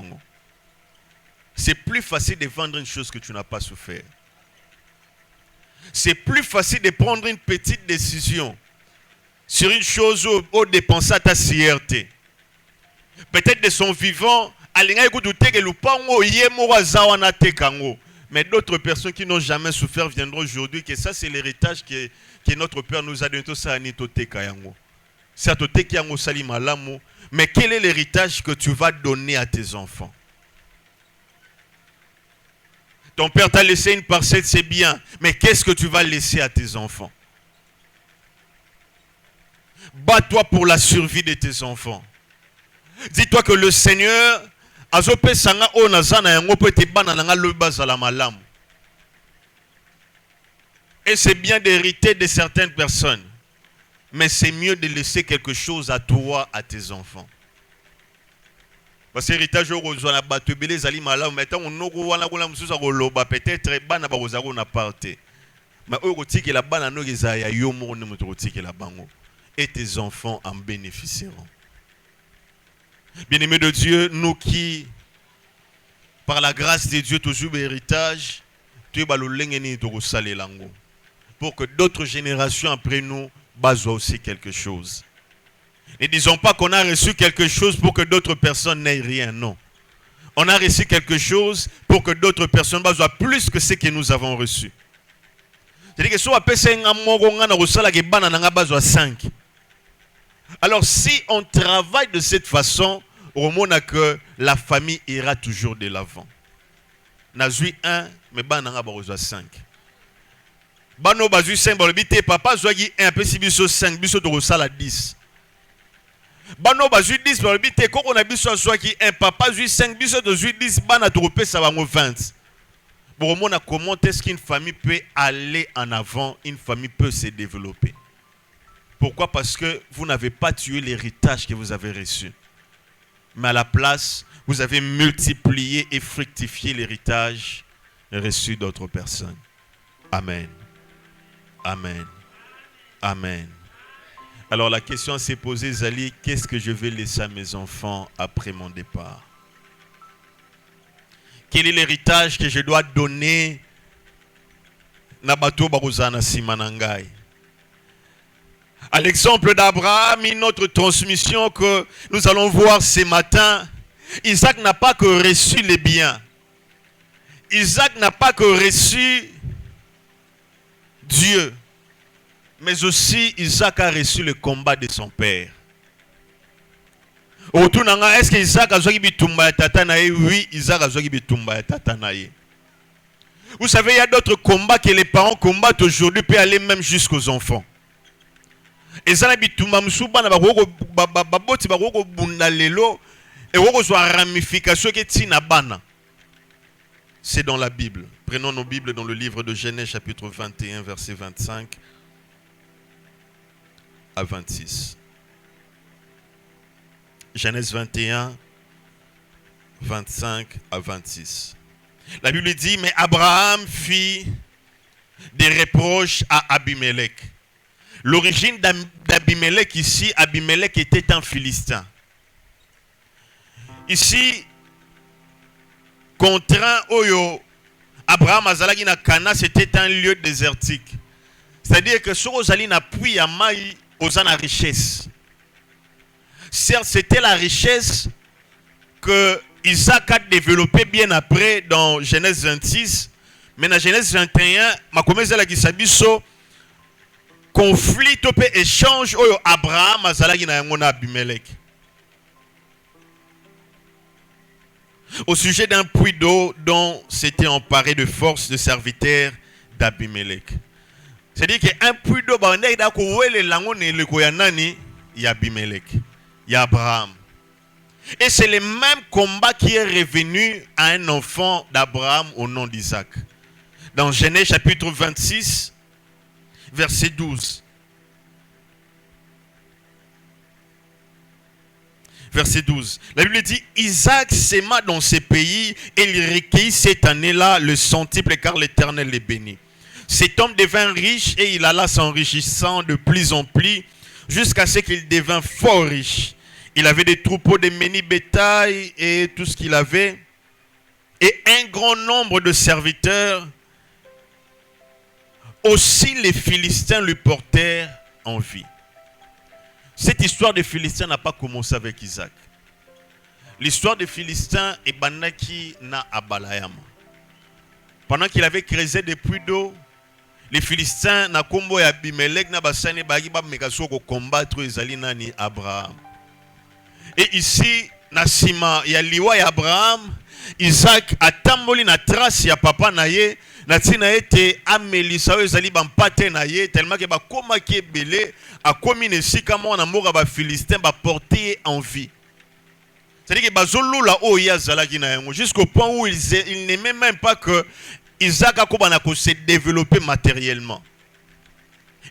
C'est plus facile de vendre une chose que tu n'as pas souffert. C'est plus facile de prendre une petite décision sur une chose où dépenser à ta fierté. Peut-être de son vivant, mais d'autres personnes qui n'ont jamais souffert viendront aujourd'hui que ça c'est l'héritage que notre Père nous a donné. Mais quel est l'héritage que tu vas donner à tes enfants? Ton père t'a laissé une parcelle, c'est bien. Mais qu'est-ce que tu vas laisser à tes enfants? Bats-toi pour la survie de tes enfants. Dis-toi que le Seigneur et c'est bien d'hériter de certaines personnes. Mais c'est mieux de laisser quelque chose à toi, à tes enfants. Parce que l'héritage na bato belé zali malamu maintenant on wana kula mususa koloba peut-être bana ba kozako na parte. Mais oyo kotiki la bana no kezaya yo mo ne moto kotiki la bango et tes enfants en bénéficieront. Bien-aimés de Dieu, nous qui par la grâce de Dieu toujours héritage, tu ba lo lengeni to kosale lango pour que d'autres générations après nous bazwa aussi quelque chose. Ne disons pas qu'on a reçu quelque chose pour que d'autres personnes n'aient rien, non. On a reçu quelque chose pour que d'autres personnes soient plus que ce que nous avons reçu. C'est-à-dire que si on 5. Alors si on travaille de cette façon, au moment que la famille ira toujours de l'avant. Nazui 1, mais bananga ba 5. Bano bazui 5, papa zoagi 1, peu si biso 5, biso to sala 10. Bano bazui 10 par bité koko na biso soit qui un papa zui 5 biso de zui 10 bana to pesa bango 20. Bon on a comment est-ce qu'une famille peut aller en avant, une famille peut se développer. Pourquoi? Parce que vous n'avez pas tué l'héritage que vous avez reçu. Mais à la place, vous avez multiplié et fructifié l'héritage reçu d'autres personnes. Amen. Amen. Amen. Alors la question s'est posée, Zali, qu'est-ce que je vais laisser à mes enfants après mon départ? Quel est l'héritage que je dois donner Nabato Baruzana Simanangai? À l'exemple d'Abraham, une autre transmission que nous allons voir ce matin, Isaac n'a pas que reçu les biens. Isaac n'a pas que reçu Dieu. Mais aussi, Isaac a reçu le combat de son père. Est-ce que Isaac a reçu bitumba tatanaye? Oui, Isaac a reçu bitumba tatanaye. Vous savez, il y a d'autres combats que les parents combattent aujourd'hui, peut aller même jusqu'aux enfants. Et ça, c'est dans la Bible. Prenons nos Bibles dans le livre de Genèse chapitre 21, verset 25 à 26. Genèse 21, 25 à 26. La Bible dit, mais Abraham fit des reproches à Abimelech. L'origine d'Abimelech ici, Abimelech était un Philistin. Ici, contraint Oyo, Abraham azalaki na Cana, c'était un lieu désertique. C'est-à-dire que sur Ozali n'a puis à Maï, aux la richesse. Certes, c'était la richesse que Isaac a développée bien après dans Genèse 26. Mais dans Genèse 21, ma commencé la kisabiso conflit topé échange oyo Abraham azalaki na yango na Abimelech. Au sujet d'un puits d'eau dont s'était emparé de force de serviteurs d'Abimelech. C'est-à-dire qu'un puits d'eau, il y a Abimelech, il y a Abraham. Et c'est le même combat qui est revenu à un enfant d'Abraham au nom d'Isaac. Dans Genèse chapitre 26, verset 12. Verset 12. La Bible dit, Isaac s'aima dans ces pays et il recueillit cette année-là le centuple car l'Éternel les bénit. Cet homme devint riche et il alla s'enrichissant de plus en plus jusqu'à ce qu'il devint fort riche. Il avait des troupeaux de menu bétail et tout ce qu'il avait et un grand nombre de serviteurs. Aussi les Philistins lui portèrent envie. Cette histoire des Philistins n'a pas commencé avec Isaac. L'histoire des Philistins est banaki na Abalayam. Pendant qu'il avait creusé des puits d'eau, les Philistins na kombo ya Abimelech na basani bagi ba mekaso ko combattre ezali nani Abraham. Et ici na sima ya liwa ya Abraham, Isaac atamboli na trace ya papa na ye. Natina ete amelisa ezali bampate na ye tellement que ba koma ki ebele a komi nesika mo na mboka ba Philistin ba porter envie. C'est-à-dire que bazolula o ya zalaki na yango jusqu'au point où il n'aimait même pas que Isaac a kobana ko se développer matériellement.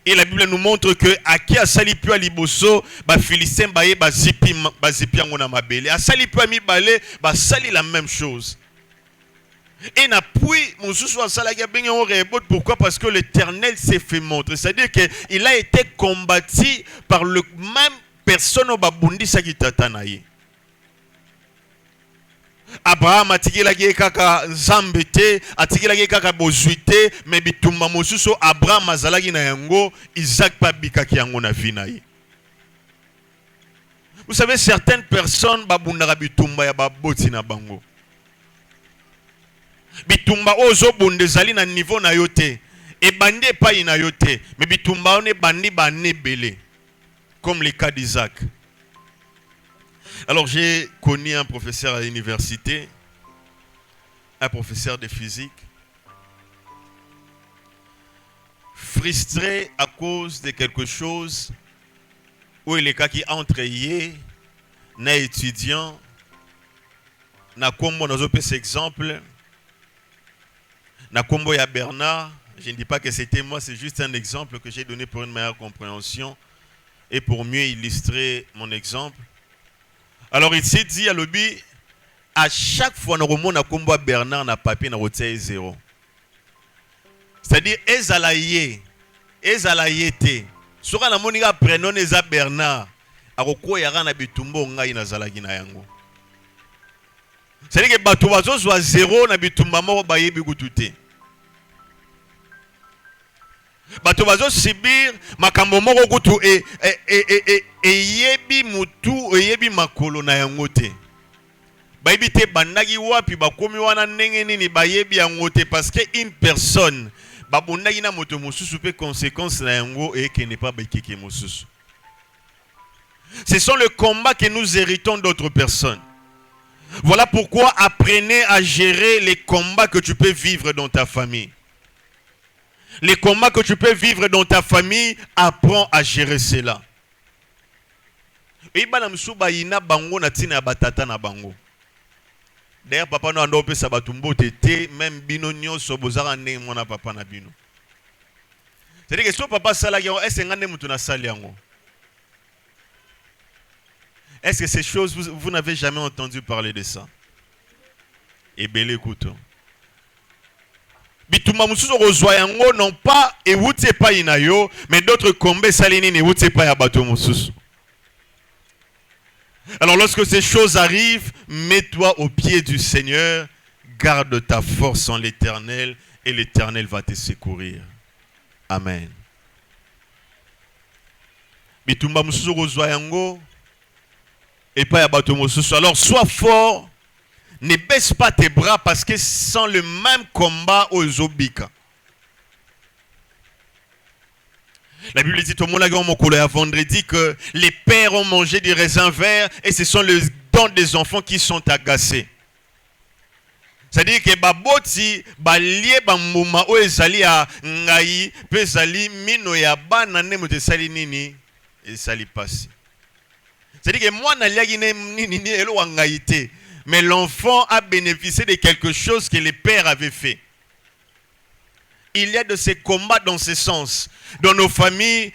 Et la Bible nous montre que aki asali pu aliboso ba Philistin ba ye ba zipi ngona mabele. Asali pu mi balé ba sali la même chose. Et pourquoi? Parce que l'Éternel s'est fait montrer. C'est-à-dire qu'il a été combattu par le même personne au Babundi Sagitatanaye. Abraham a tiré la guerre kaka zambete, a tiré la guerre kaka bozuite, mais bitumba mosuso Abraham azalaki na yango, Isaac pabika ki yango na vinaye. Vous savez, certaines personnes babundara bitumba ya baboti na bango. Bitumba ozo bonde zali na niveau na yote et bandi pa ina yote mais bitumba on est bandi bané belé comme le cas d'Isaac. Alors j'ai connu un professeur à l'université, un professeur de physique, frustré à cause de quelque chose où il est cas qui entre yé na étudiant na kombo na zo pe cet exemple. Nakombo ya Bernard, je ne dis pas que c'était moi, c'est juste un exemple que j'ai donné pour une meilleure compréhension et pour mieux illustrer mon exemple. Alors il s'est dit à l'obi, à chaque fois nous remonte Nakombo à Bernard na papier na rotier 0. C'est-à-dire ezalaye te. Soka na monika prénom eza Bernard, akoko yara na bitumbo ngai na zalaki na yango. C'est-à-dire que bato bazo soit 0 na bitumba moko bayebi kututé. Bato bazo subir makambo moko kutu yebi mutu yebi makolo na yango te. Bayebi te bandaki wapi bakomi wana ndenge nini bayebi yango te parce que une personne babundaki na moto mosusu pe conséquence na yango et que n'est pas bekeke mosusu. Ce sont les combats que nous héritons d'autres personnes. Voilà pourquoi apprenez à gérer les combats que tu peux vivre dans ta famille. Les combats que tu peux vivre dans ta famille, apprends à gérer cela. D'ailleurs, papa n'a pas sa batumbo tete, même bino nyonso bozara ne mona papa na bino. C'est-à-dire que si papa sala yango, est-ce que ngane mutu na sali yango? Est-ce que ces choses, vous n'avez jamais entendu parler de ça? Et bel écoute. Bitumba mususu kozwa yango non pas ewuti epai na yo, mais d'autres kombe esali nini ewuti epai ya bato mususu. Alors lorsque ces choses arrivent, mets-toi au pied du Seigneur, garde ta force en l'Éternel et l'Éternel va te secourir. Amen. Bitumba mususu kozwa yango epai ya bato mususu. Alors sois fort. Ne baisse pas tes bras parce que sans le même combat aux Zobika. La Bible dit au vendredi que les pères ont mangé du raisin vert et ce sont les dents des enfants qui sont agacés. C'est-à-dire que baboti balie bamuma o ezali a ngai pe ezali mino ya bana ne mo tesali nini ezali pasi. C'est-à-dire que moi na liaki nini elo ngai te. Mais l'enfant a bénéficié de quelque chose que les pères avaient fait. Il y a de ces combats dans ce sens. Dans nos familles,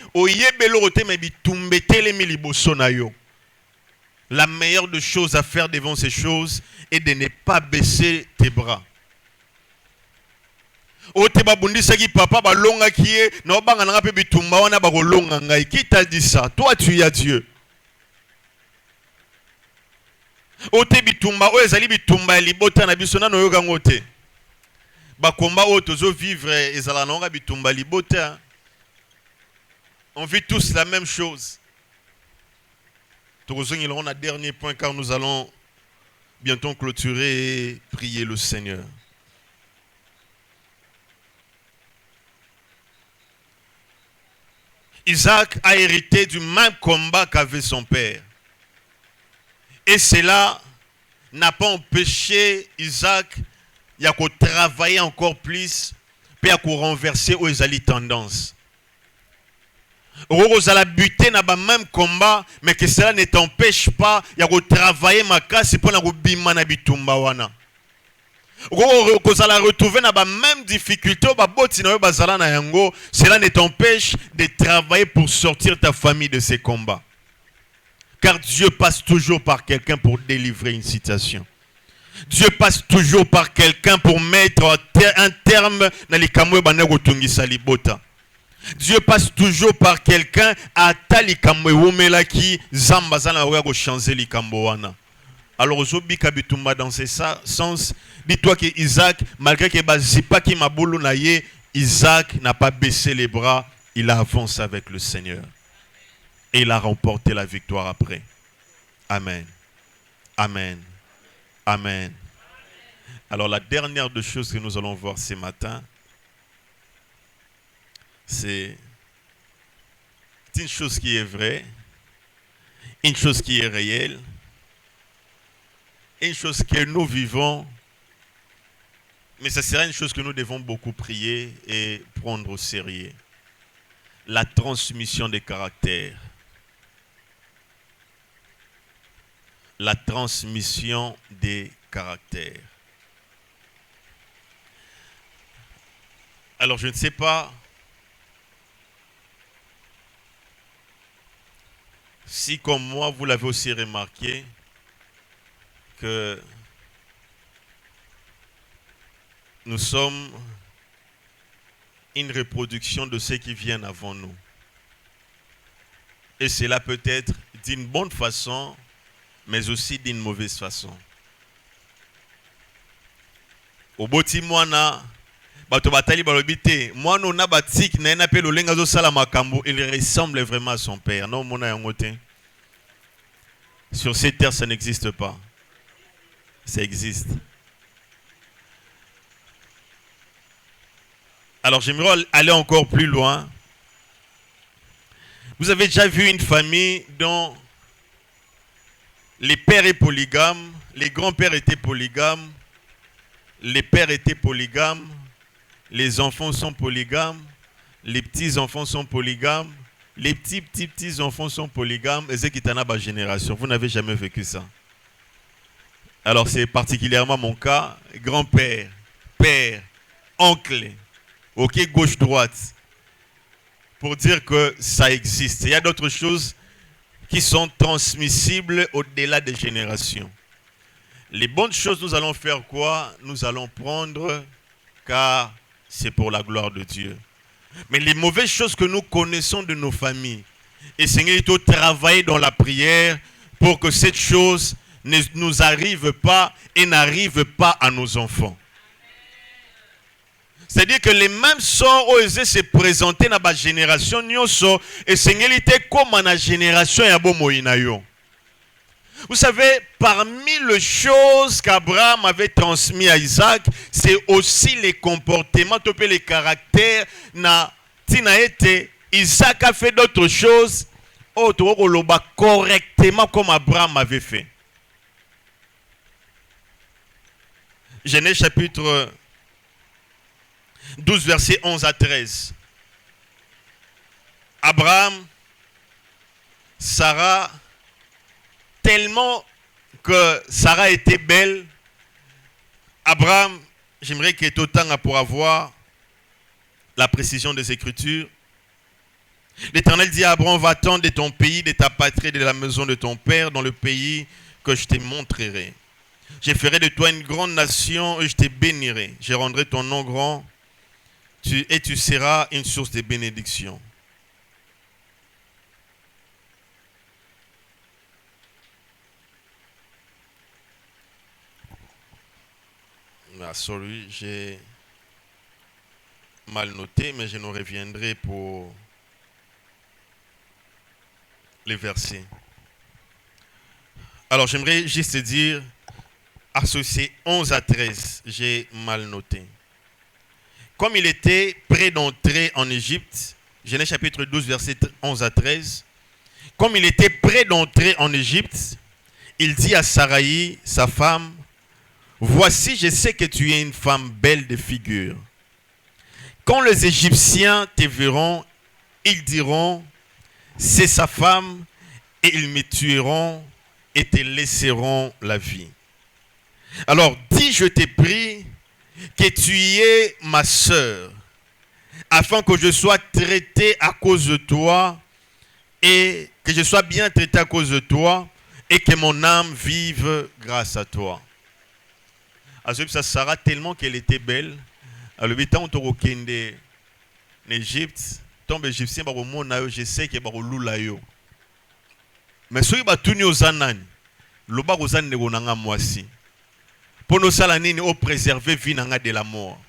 la meilleure des choses à faire devant ces choses est de ne pas baisser tes bras. Qui t'a dit ça? Toi, tu es Dieu. Ote bitumba o ezali bitumba libota na biso na noyoka ngote ba komba o tozo vivre ezala na nga bitumba libota. On vit tous la même chose. Tozongi on a dernier point car nous allons bientôt clôturer et prier le Seigneur. Isaac a hérité du même combat qu'avait son père. Et cela n'a pas empêché Isaac de travailler encore plus et de renverser aux tendances. Vous allez buter dans le même combat, mais que cela ne t'empêche pas de travailler ma casse pour la bima na bitumba wana. Vous allez retrouver dans la même difficulté, cela ne t'empêche de travailler pour sortir ta famille de ces combats. Car Dieu passe toujours par quelqu'un pour délivrer une situation. Dieu passe toujours par quelqu'un pour mettre un terme dans les kamwe banego tungisa libota. Dieu passe toujours par quelqu'un à tali kamwe womela ki zambazana wa go changer likambo wana. Alors zobi kabitumba dans ce sens, dis-toi que Isaac, malgré que bazipa ki mabulu na ye, Isaac n'a pas baissé les bras, il a avancé avec le Seigneur. Et il a remporté la victoire après. Amen. Amen. Amen. Alors la dernière des choses que nous allons voir ce matin, c'est une chose qui est vraie, une chose qui est réelle, une chose que nous vivons, mais ce sera une chose que nous devons beaucoup prier et prendre au sérieux. La transmission des caractères. La transmission des caractères. Alors je ne sais pas si comme moi vous l'avez aussi remarqué que nous sommes une reproduction de ceux qui viennent avant nous. Et cela peut être d'une bonne façon, mais aussi d'une mauvaise façon. Au boti mwana bato batali balobite mwana ona batik na ena pe lolenga zo sala makambo, il ressemble vraiment à son père. Non mona yangote. Sur cette terre ça n'existe pas. Ça existe. Alors j'aimerais aller encore plus loin. Vous avez déjà vu une famille dont les pères étaient polygames, les grands-pères étaient polygames, les pères étaient polygames, les enfants sont polygames, les petits-enfants sont polygames, les petits-enfants sont polygames, et c'est qui t'en a ma génération. Vous n'avez jamais vécu ça. Alors c'est particulièrement mon cas, grand-père, père, oncle, ok, gauche-droite, pour dire que ça existe. Il y a d'autres choses qui sont transmissibles au-delà des générations. Les bonnes choses, nous allons faire quoi? Nous allons prendre, car c'est pour la gloire de Dieu. Mais les mauvaises choses que nous connaissons de nos familles, et Seigneur, il faut travailler dans la prière pour que cette chose ne nous arrive pas et n'arrive pas à nos enfants. C'est-à-dire que les mêmes sorts ont se présenter dans la génération, et Seigneur, il était comme dans la génération de Vous savez, parmi les choses qu'Abraham avait transmis à Isaac, c'est aussi les comportements, les caractères. Isaac a fait d'autres choses correctement comme Abraham avait fait. Genèse chapitre 12, versets 11 à 13. Abraham, Sarah, tellement que Sarah était belle, Abraham, j'aimerais qu'il y ait autant pour avoir la précision des Écritures. L'Éternel dit à Abraham, va-t'en de ton pays, de ta patrie, de la maison de ton père, dans le pays que je te montrerai. Je ferai de toi une grande nation et je te bénirai. Je rendrai ton nom grand et tu seras une source de bénédiction. Ah, sorry, j'ai mal noté, mais je nous reviendrai pour les versets. Alors, j'aimerais juste dire, associé 11 à 13, j'ai mal noté. Comme il était prêt d'entrer en Égypte, Genèse chapitre 12, verset 11 à 13, comme il était prêt d'entrer en Égypte, il dit à Saraï, sa femme, voici, je sais que tu es une femme belle de figure. Quand les Égyptiens te verront, ils diront, c'est sa femme, et ils me tueront et te laisseront la vie. Alors, dis, je t'ai pris, que tu es ma sœur, afin que je sois traité à cause de toi, et que je sois bien traité à cause de toi, et que mon âme vive grâce à toi. Ça Sarah tellement qu'elle était belle. Alors, le temps où on est en Égypte, tombe égyptien, je sais que c'est mais si on est aux anani, le bas aux anani on moisi. Pour nous salanini au préserver vie de la mort.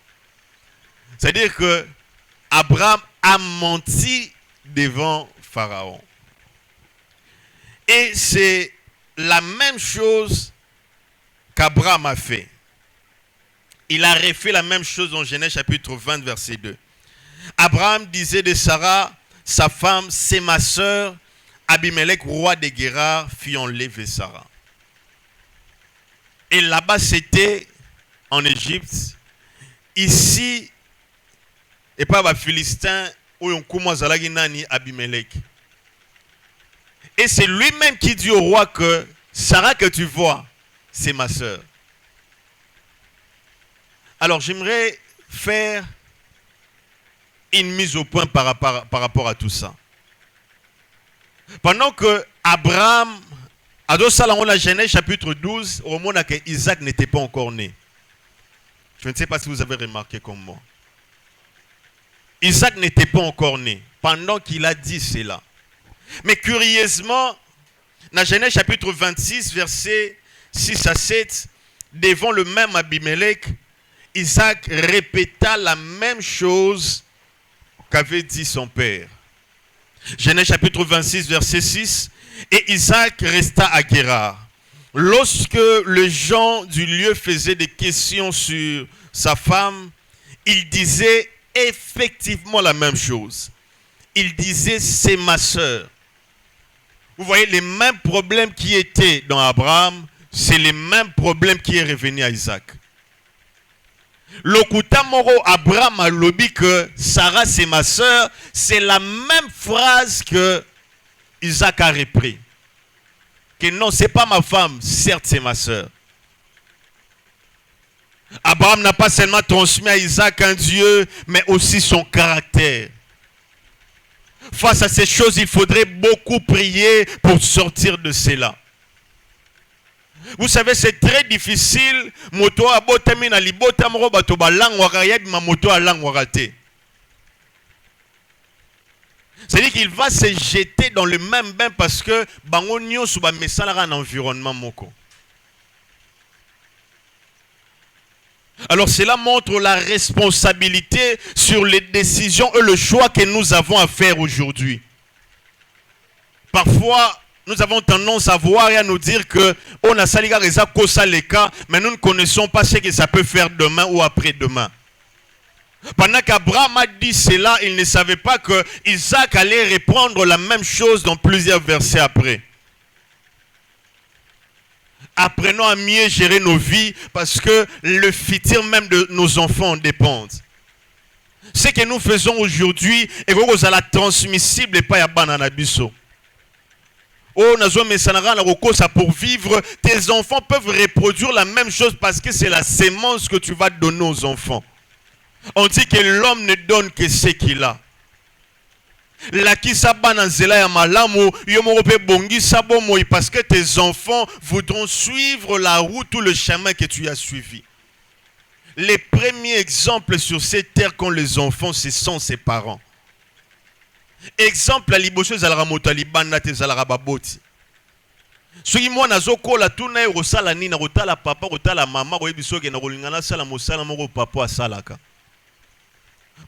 C'est-à-dire que Abraham a menti devant Pharaon. Et c'est la même chose qu'Abraham a fait. Il a refait la même chose dans Genèse chapitre 20, verset 2. Abraham disait de Sarah, sa femme, c'est ma sœur. Abimelech, roi de Guérar, fit enlever Sarah. Et là-bas, c'était en Égypte. Ici, et pas les Philistins, où on commence à la Guinée, Abimelech. Et c'est lui-même qui dit au roi que Sarah que tu vois, c'est ma sœur. Alors, j'aimerais faire une mise au point par rapport à tout ça. Pendant que Abraham, à la Genèse chapitre 12, au moment où Isaac n'était pas encore né. Je ne sais pas si vous avez remarqué comme moi. Isaac n'était pas encore né pendant qu'il a dit cela. Mais curieusement, dans Genèse chapitre 26, versets 6 à 7, devant le même Abimelech, Isaac répéta la même chose qu'avait dit son père. Genèse chapitre 26, verset 6. Et Isaac resta à Guérar. Lorsque les gens du lieu faisaient des questions sur sa femme, il disait effectivement la même chose. Il disait, c'est ma sœur. Vous voyez, les mêmes problèmes qui étaient dans Abraham, c'est les mêmes problèmes qui est revenu à Isaac. Lokuta moro Abraham a lobby que Sarah c'est ma sœur, c'est la même phrase que Isaac a repris. Que non, c'est pas ma femme, certes c'est ma sœur. Abraham n'a pas seulement transmis à Isaac un Dieu, mais aussi son caractère. Face à ces choses, il faudrait beaucoup prier pour sortir de cela. Vous savez, c'est très difficile. Moto a botami na libota moko bato ba langwaka yebi ma moto a langwaka te. C'est-à-dire qu'il va se jeter dans le même bain parce que bango nyonso ba mesalaka un environnement moko. Alors cela montre la responsabilité sur les décisions et le choix que nous avons à faire aujourd'hui. Parfois, nous avons tendance à voir et à nous dire que on a saliga reza kosa le cas, mais nous ne connaissons pas ce que ça peut faire demain ou après-demain. Pendant qu'Abraham a dit cela, il ne savait pas que Isaac allait reprendre la même chose dans plusieurs versets après. Apprenons à mieux gérer nos vies parce que le futur même de nos enfants en dépend. Ce que nous faisons aujourd'hui est transmissible et pas à Bananabiso. Oh, pour vivre, tes enfants peuvent reproduire la même chose parce que c'est la sémence que tu vas donner aux enfants. On dit que l'homme ne donne que ce qu'il a. Parce que tes enfants voudront suivre la route ou le chemin que tu as suivi. Les premiers exemples sur cette terre qu'ont les enfants, ce sont ses parents. Exemple, la liboso zalara motalibana te zalara baboti. Soki mwana zokola tuna rosala nina rotala papa rotala mama royebiso ke na rolingana sala mosala moko papa asalaka.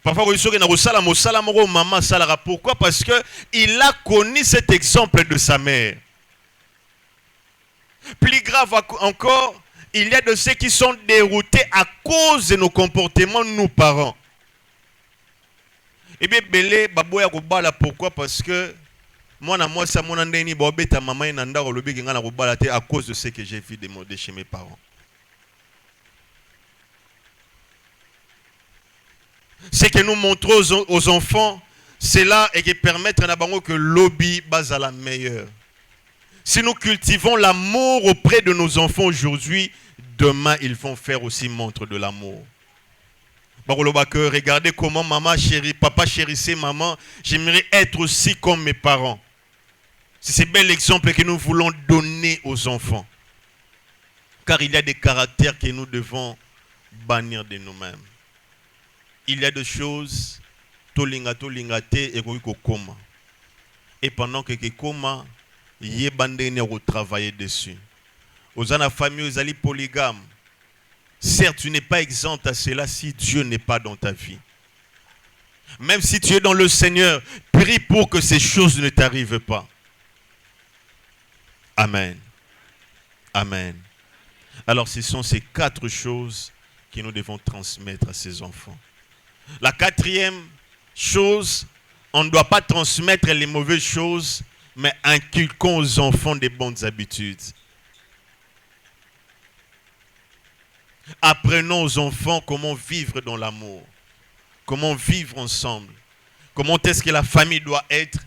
Parfois, pourquoi? Parce que il a connu cet exemple de sa mère. Plus grave encore, il y a de ceux qui sont déroutés à cause de nos comportements, nous parents. Et bien, belé baboya kobala, pourquoi? Parce que moi, ça mon andeni bobeta maman inanda rolobi ngana kobala te à cause de ce que j'ai vu de chez mes parents. Ce que nous montrons aux enfants, c'est là et qui permettre que l'obi base à la meilleure. Si nous cultivons l'amour auprès de nos enfants aujourd'hui, demain ils vont faire aussi montre de l'amour. Regardez comment maman chérie, papa chérissait maman, j'aimerais être aussi comme mes parents. C'est ce bel exemple que nous voulons donner aux enfants. Car il y a des caractères que nous devons bannir de nous-mêmes. Il y a des choses, et pendant que koma, il y a travailler dessus. Aux la famille, aux alliés polygames. Certes, tu n'es pas exempt à cela si Dieu n'est pas dans ta vie. Même si tu es dans le Seigneur, prie pour que ces choses ne t'arrivent pas. Amen. Amen. Alors, ce sont ces 4 choses que nous devons transmettre à ces enfants. La 4e chose, on ne doit pas transmettre les mauvaises choses, mais inculquons aux enfants des bonnes habitudes. Apprenons aux enfants comment vivre dans l'amour, comment vivre ensemble, comment est-ce que la famille doit être.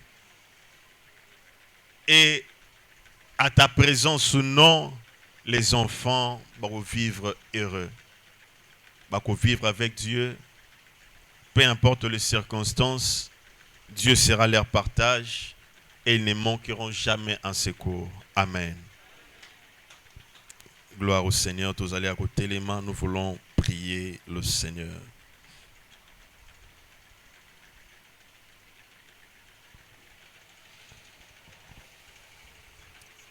Et à ta présence ou non, les enfants vont vivre heureux, vont vivre avec Dieu. Peu importe les circonstances, Dieu sera leur partage et ils ne manqueront jamais un secours. Amen. Gloire au Seigneur. Tous allez à côté les mains, nous voulons prier le Seigneur.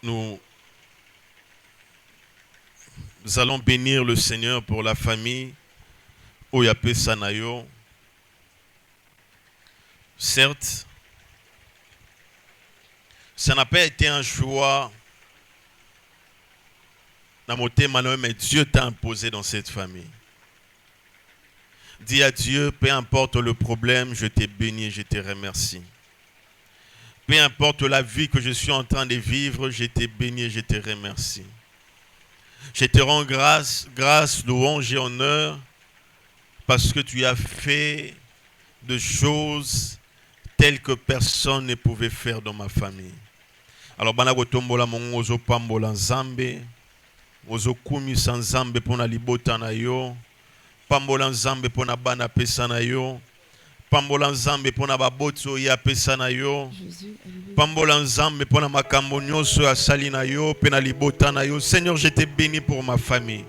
Nous allons bénir le Seigneur pour la famille Oyapé Sanayo. Certes, ça n'a pas été un choix, mais Dieu t'a imposé dans cette famille. Dis à Dieu, peu importe le problème, je t'ai béni, je te remercie. Peu importe la vie que je suis en train de vivre, je t'ai béni, je te remercie. Je te rends grâce, louange et honneur, parce que tu as fait de choses telles que personne ne pouvait faire dans ma famille. Alors, banago tombola mongo ozo pambola nzambe, ozo kumisa nzambe pona libota na yo, pambola nzambe pona bana pesa na yo, Pambola nzambe pona baboto ya pesa na yo. Pambola nzambe pona makambo nyonso asali na yo pena libota na yo. Seigneur, je te bénis pour ma famille.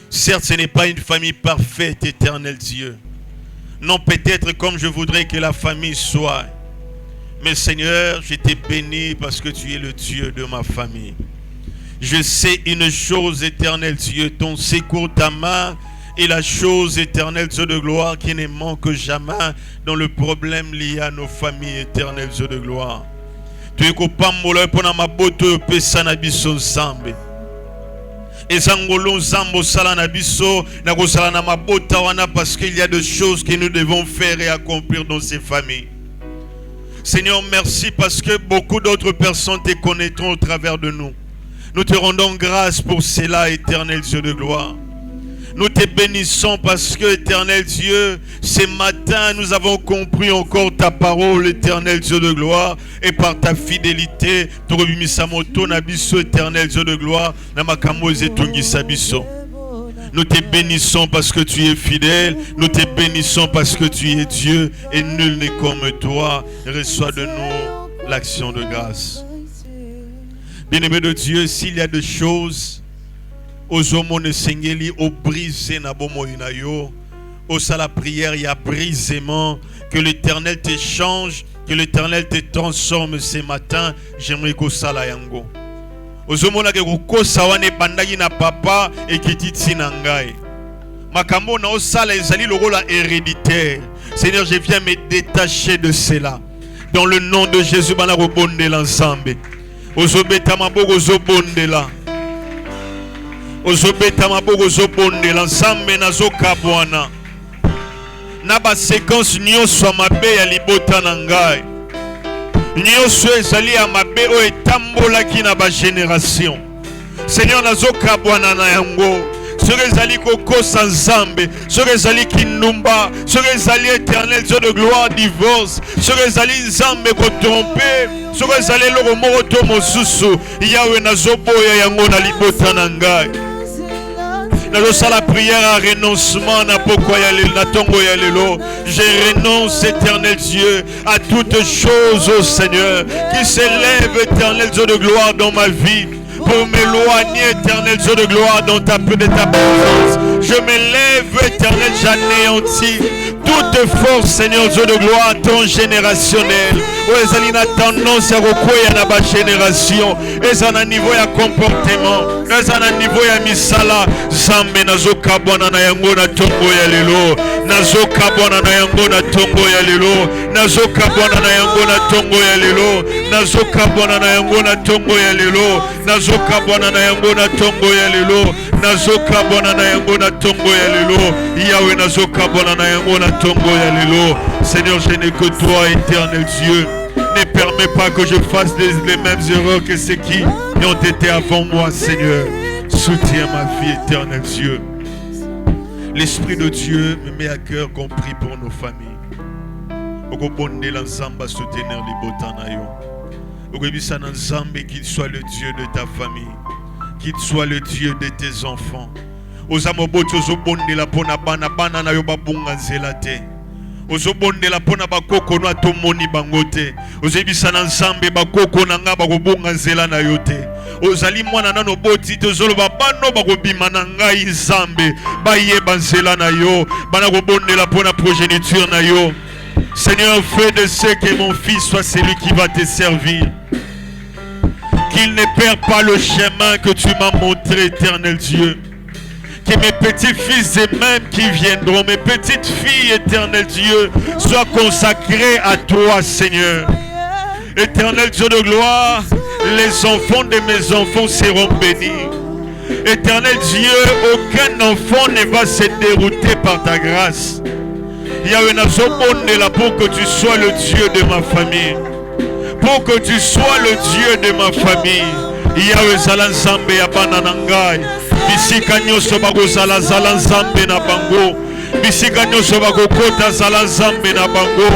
Certes, ce n'est pas une famille parfaite, éternel Dieu. Non, peut-être comme je voudrais que la famille soit. Mais Seigneur, je te bénis parce que tu es le Dieu de ma famille. Je sais une chose, éternel Dieu, ton secours, ta main est la chose, éternel Dieu de gloire, qui ne manque jamais dans le problème lié à nos familles, éternel Dieu de gloire. Tu es kopambola pona maboto pesa na biso nzambe. Ezangolo nzambo sala na biso na kosala na mabota wana parce qu'il y a des choses que nous devons faire et accomplir dans ces familles. Seigneur, merci parce que beaucoup d'autres personnes te connaîtront au travers de nous. Nous te rendons grâce pour cela, éternel Dieu de gloire. Nous te bénissons parce que, éternel Dieu, ce matin, nous avons compris encore ta parole, éternel Dieu de gloire, et par ta fidélité, éternel Dieu de gloire, nous te bénissons parce que tu es fidèle, nous te bénissons parce que tu es Dieu, et nul n'est comme toi. Reçois de nous l'action de grâce. Bien-aimé de Dieu, s'il y a des choses aux hommes sengeli au brisé na bomo inayo au sala prière il y a brisement, que l'Éternel te change, que l'Éternel te transforme ce matin. J'aimerais que sala yango aux hommes na ke ko sawane bandaki na papa et kititi na ngai makambo na osala ezali lokola héréditaire. Seigneur, je viens me détacher de cela dans le nom de Jésus. Bana ko bondela ensemble ozobeta maboko ozobondela ozobeta maboko ozobondela nzambe nazokabwana na baséquence nyonso mabe ya libota na ngai nyonso ezali ya mabe oyo etambolaki na bagénération. Seigneur, nazokabwana na yango soki ezali kokosa nzambe, soki ezali kindumba, soki ezali éternel Dieu de gloire divorce, soki ezali nzambe kotrompe, soki ezali eloko moko to mosusu, Yawe nazoboya yango na libota na ngai. La prière à renoncement na poko ya lelo na tongo ya lelo. Je renonce, éternel Dieu, à toutes choses, ô Seigneur, qui s'élèvent, éternel Dieu de gloire, dans ma vie, pour m'éloigner, éternel Dieu de gloire, dans ta présence. Je m'élève, éternel, j'anéantis toute force, Seigneur Dieu de gloire, ton générationnel. Où est-ce qu'il y a tendance à recouvrir dans ma génération? Est-ce qu'il y a un niveau de comportement? Est-ce qu'il y a un niveau de misala? Zambe nazoka bwana na yango na tongo ya lelo. Nazoka bwana na yango na tongo ya lelo. Nazoka bwana na yango na tongo ya lelo. Nazoka bwana na yango na tongo ya lelo. Nazoka bwana na yango na tongo ya lelo. Nazoka bwana na yango na tongo ya lelo. Yahweh nazoka bwana na yango na tongo ya lelo. Seigneur, je n'ai que toi, éternel Dieu. Ne permets pas que je fasse les mêmes erreurs que ceux qui ont été avant moi, Seigneur. Soutiens ma vie, éternel Dieu. L'Esprit de Dieu me met à cœur qu'on prie pour nos familles. Okobonde l'ensemble à soutenir les botanayo. Okobisa l'ensemble qu'il soit le Dieu de ta famille, qu'il soit le Dieu de tes enfants. Ozamoboto zobonde la pona bana bana na yo babunga zelate. Ozobonde la pona bakoko no atomoni bangote. Ozebisa na nzambe bakoko na nga bakobunga nzela na yote. Ozali mwana nano boti tozoloba bano bakobima na ngai nzambe bayeba nzela na yo bana kobonde la pona progéniture na yo. Seigneur, fais de ce que mon fils soit celui qui va te servir. Qu'il ne perd pas le chemin que tu m'as montré, éternel Dieu. Que mes petits-fils et même qui viendront, mes petites filles, éternel Dieu, soient consacrés à toi, Seigneur. Éternel Dieu de gloire, les enfants de mes enfants seront bénis. Éternel Dieu, aucun enfant ne va se dérouter par ta grâce. Yahweh nazobondela pour que tu sois le Dieu de ma famille. Pour que tu sois le Dieu de ma famille. Yahweh zala nzambe ya bana na ngai. Bisika nyonso bakozala zala nzambe na bango. Bisika nyonso bakokota zala nzambe na bango.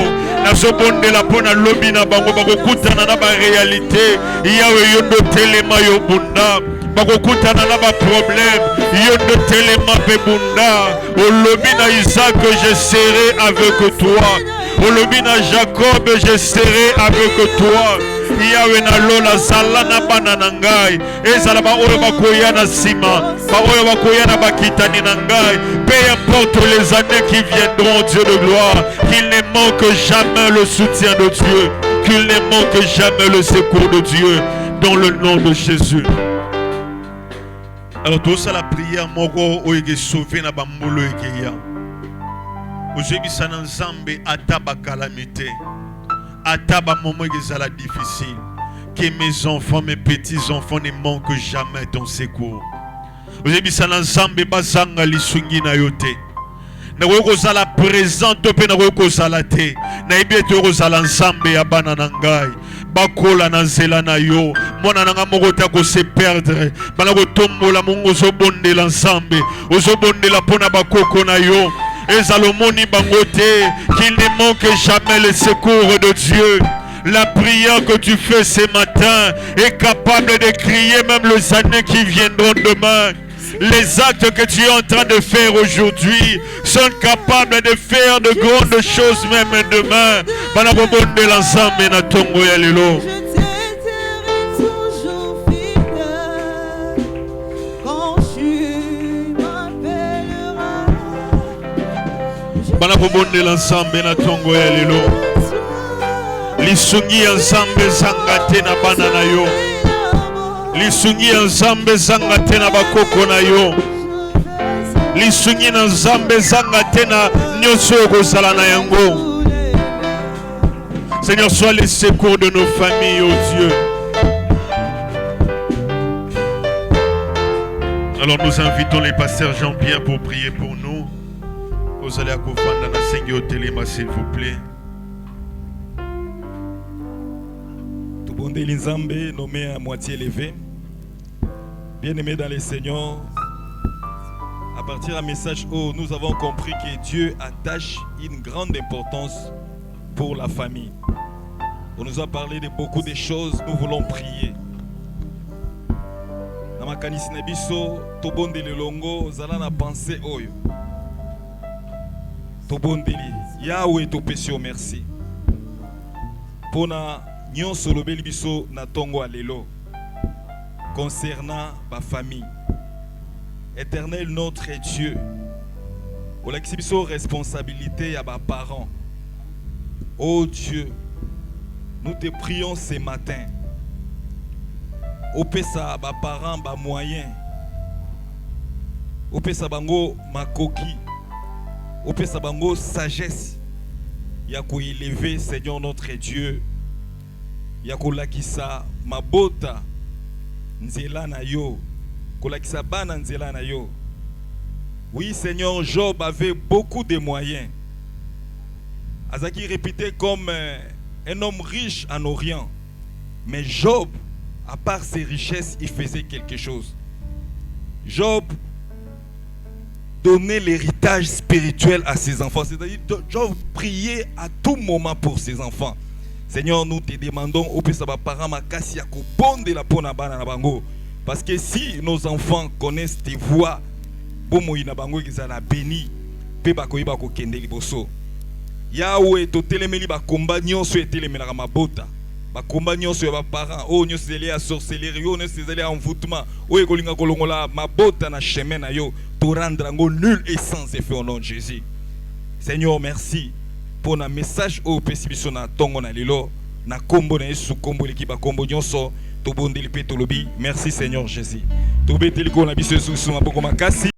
Nazobondela pona lobi na bango bakokutana na ba réalité. Yahweh yondo telema yo bunda. bakokutana na ba problème yo de telema bebunda olobi na Isaac je serai avec toi olobi na Jacob je serai avec toi Yahweh na lola zala na bana na ngai ezala ba oyo bakoya na sima ba oyo bakoya na bakitani na ngai peu importe les années qui viendront Dieu de gloire qu'il ne manque jamais le soutien de Dieu qu'il ne manque jamais le secours de Dieu dans le nom de Jésus. Alors tout ça la prière moko oyeke sauver na bambolo ekeya ozebisa na Nzambe ata ba calamité ata ba moment ezala difficile que mes enfants mes petits enfants ne manquent jamais ton secours ozebisa na Nzambe bazanga lisungi na yo te na kozala présent to pe na kozala te na ibi to kozala Nzambe ya bana na ngai bakola na nzela na yo mwana nanga moko ta ko se perdre bana ko tombola mongo zo bondela Nzambe ozobondela pona bakoko na yo ezalomoni bangote qu'il ne manque jamais le secours de Dieu. La prière que tu fais ce matin est capable de crier même les années qui viendront demain. Les actes que tu es en train de faire aujourd'hui sont capables de faire de grandes choses même demain. Banabonde l'ensemble na tongo ya lelo. Banabonde l'ensemble na tongo ya lelo. Lisungi ensemble zangate na bana na yo. Lisungi Nzambe zanga tena bakoko na yo. Lisungi na Nzambe zanga tena nyonso kozala na yango. Seigneur, sois le secours de nos familles, oh Dieu. Alors nous invitons les pasteurs Jean-Pierre pour prier pour nous. Vous allez à Kofanda na sengi au téléma s'il vous plaît. Tubondeli Nzambe nommé à moitié élevé. Bien-aimés dans les Seigneurs, à partir d'un message où nous avons compris que Dieu attache une grande importance pour la famille. On nous a parlé de beaucoup de choses, nous voulons prier. Namakanisi nebiso tobondeli longo zala na pensée oyo. Tobondeli Yahweh topesio merci. Pona nyonso lobeli biso na tongo alelo. Concernant ma famille, Éternel notre Dieu, pour l'exhibition responsabilité à mes parents. Oh Dieu, nous te prions ce matin. Opesa ba parents ba moyens. Opesa bango makoki. Opesa bango sagesse. Ya ko élever Seigneur notre Dieu. Ya ko lakisa mabota. Nzela na yo, kolakisa bana nzela na yo. Oui Seigneur, Job avait beaucoup de moyens. Azaki réputé comme un homme riche en Orient. Mais Job, à part ses richesses, il faisait quelque chose. Job donnait l'héritage spirituel à ses enfants. C'est-à-dire Job priait à tout moment pour ses enfants. Seigneur, nous te demandons au parents parce que si nos enfants connaissent tes voix, Yahweh, to telemeli ba combat nyonso etelemela mabota. Ba combat nyonso ya ba parents, oh nyonso zeli ya sorcellerie, oh nyonso zeli ya envoûtement, oh ekolinga kolongola mabota na chemin na yo, to rendre ngo nul et sans effet au nom de Jésus. Seigneur, merci. Pour un message au pesibiso na tongo na lelo na kombo na Yesu kombo likiba kombo nyonso to bondeli pe tolobi merci Seigneur Jésus to beteli ko na biso Yesu maboko makasi.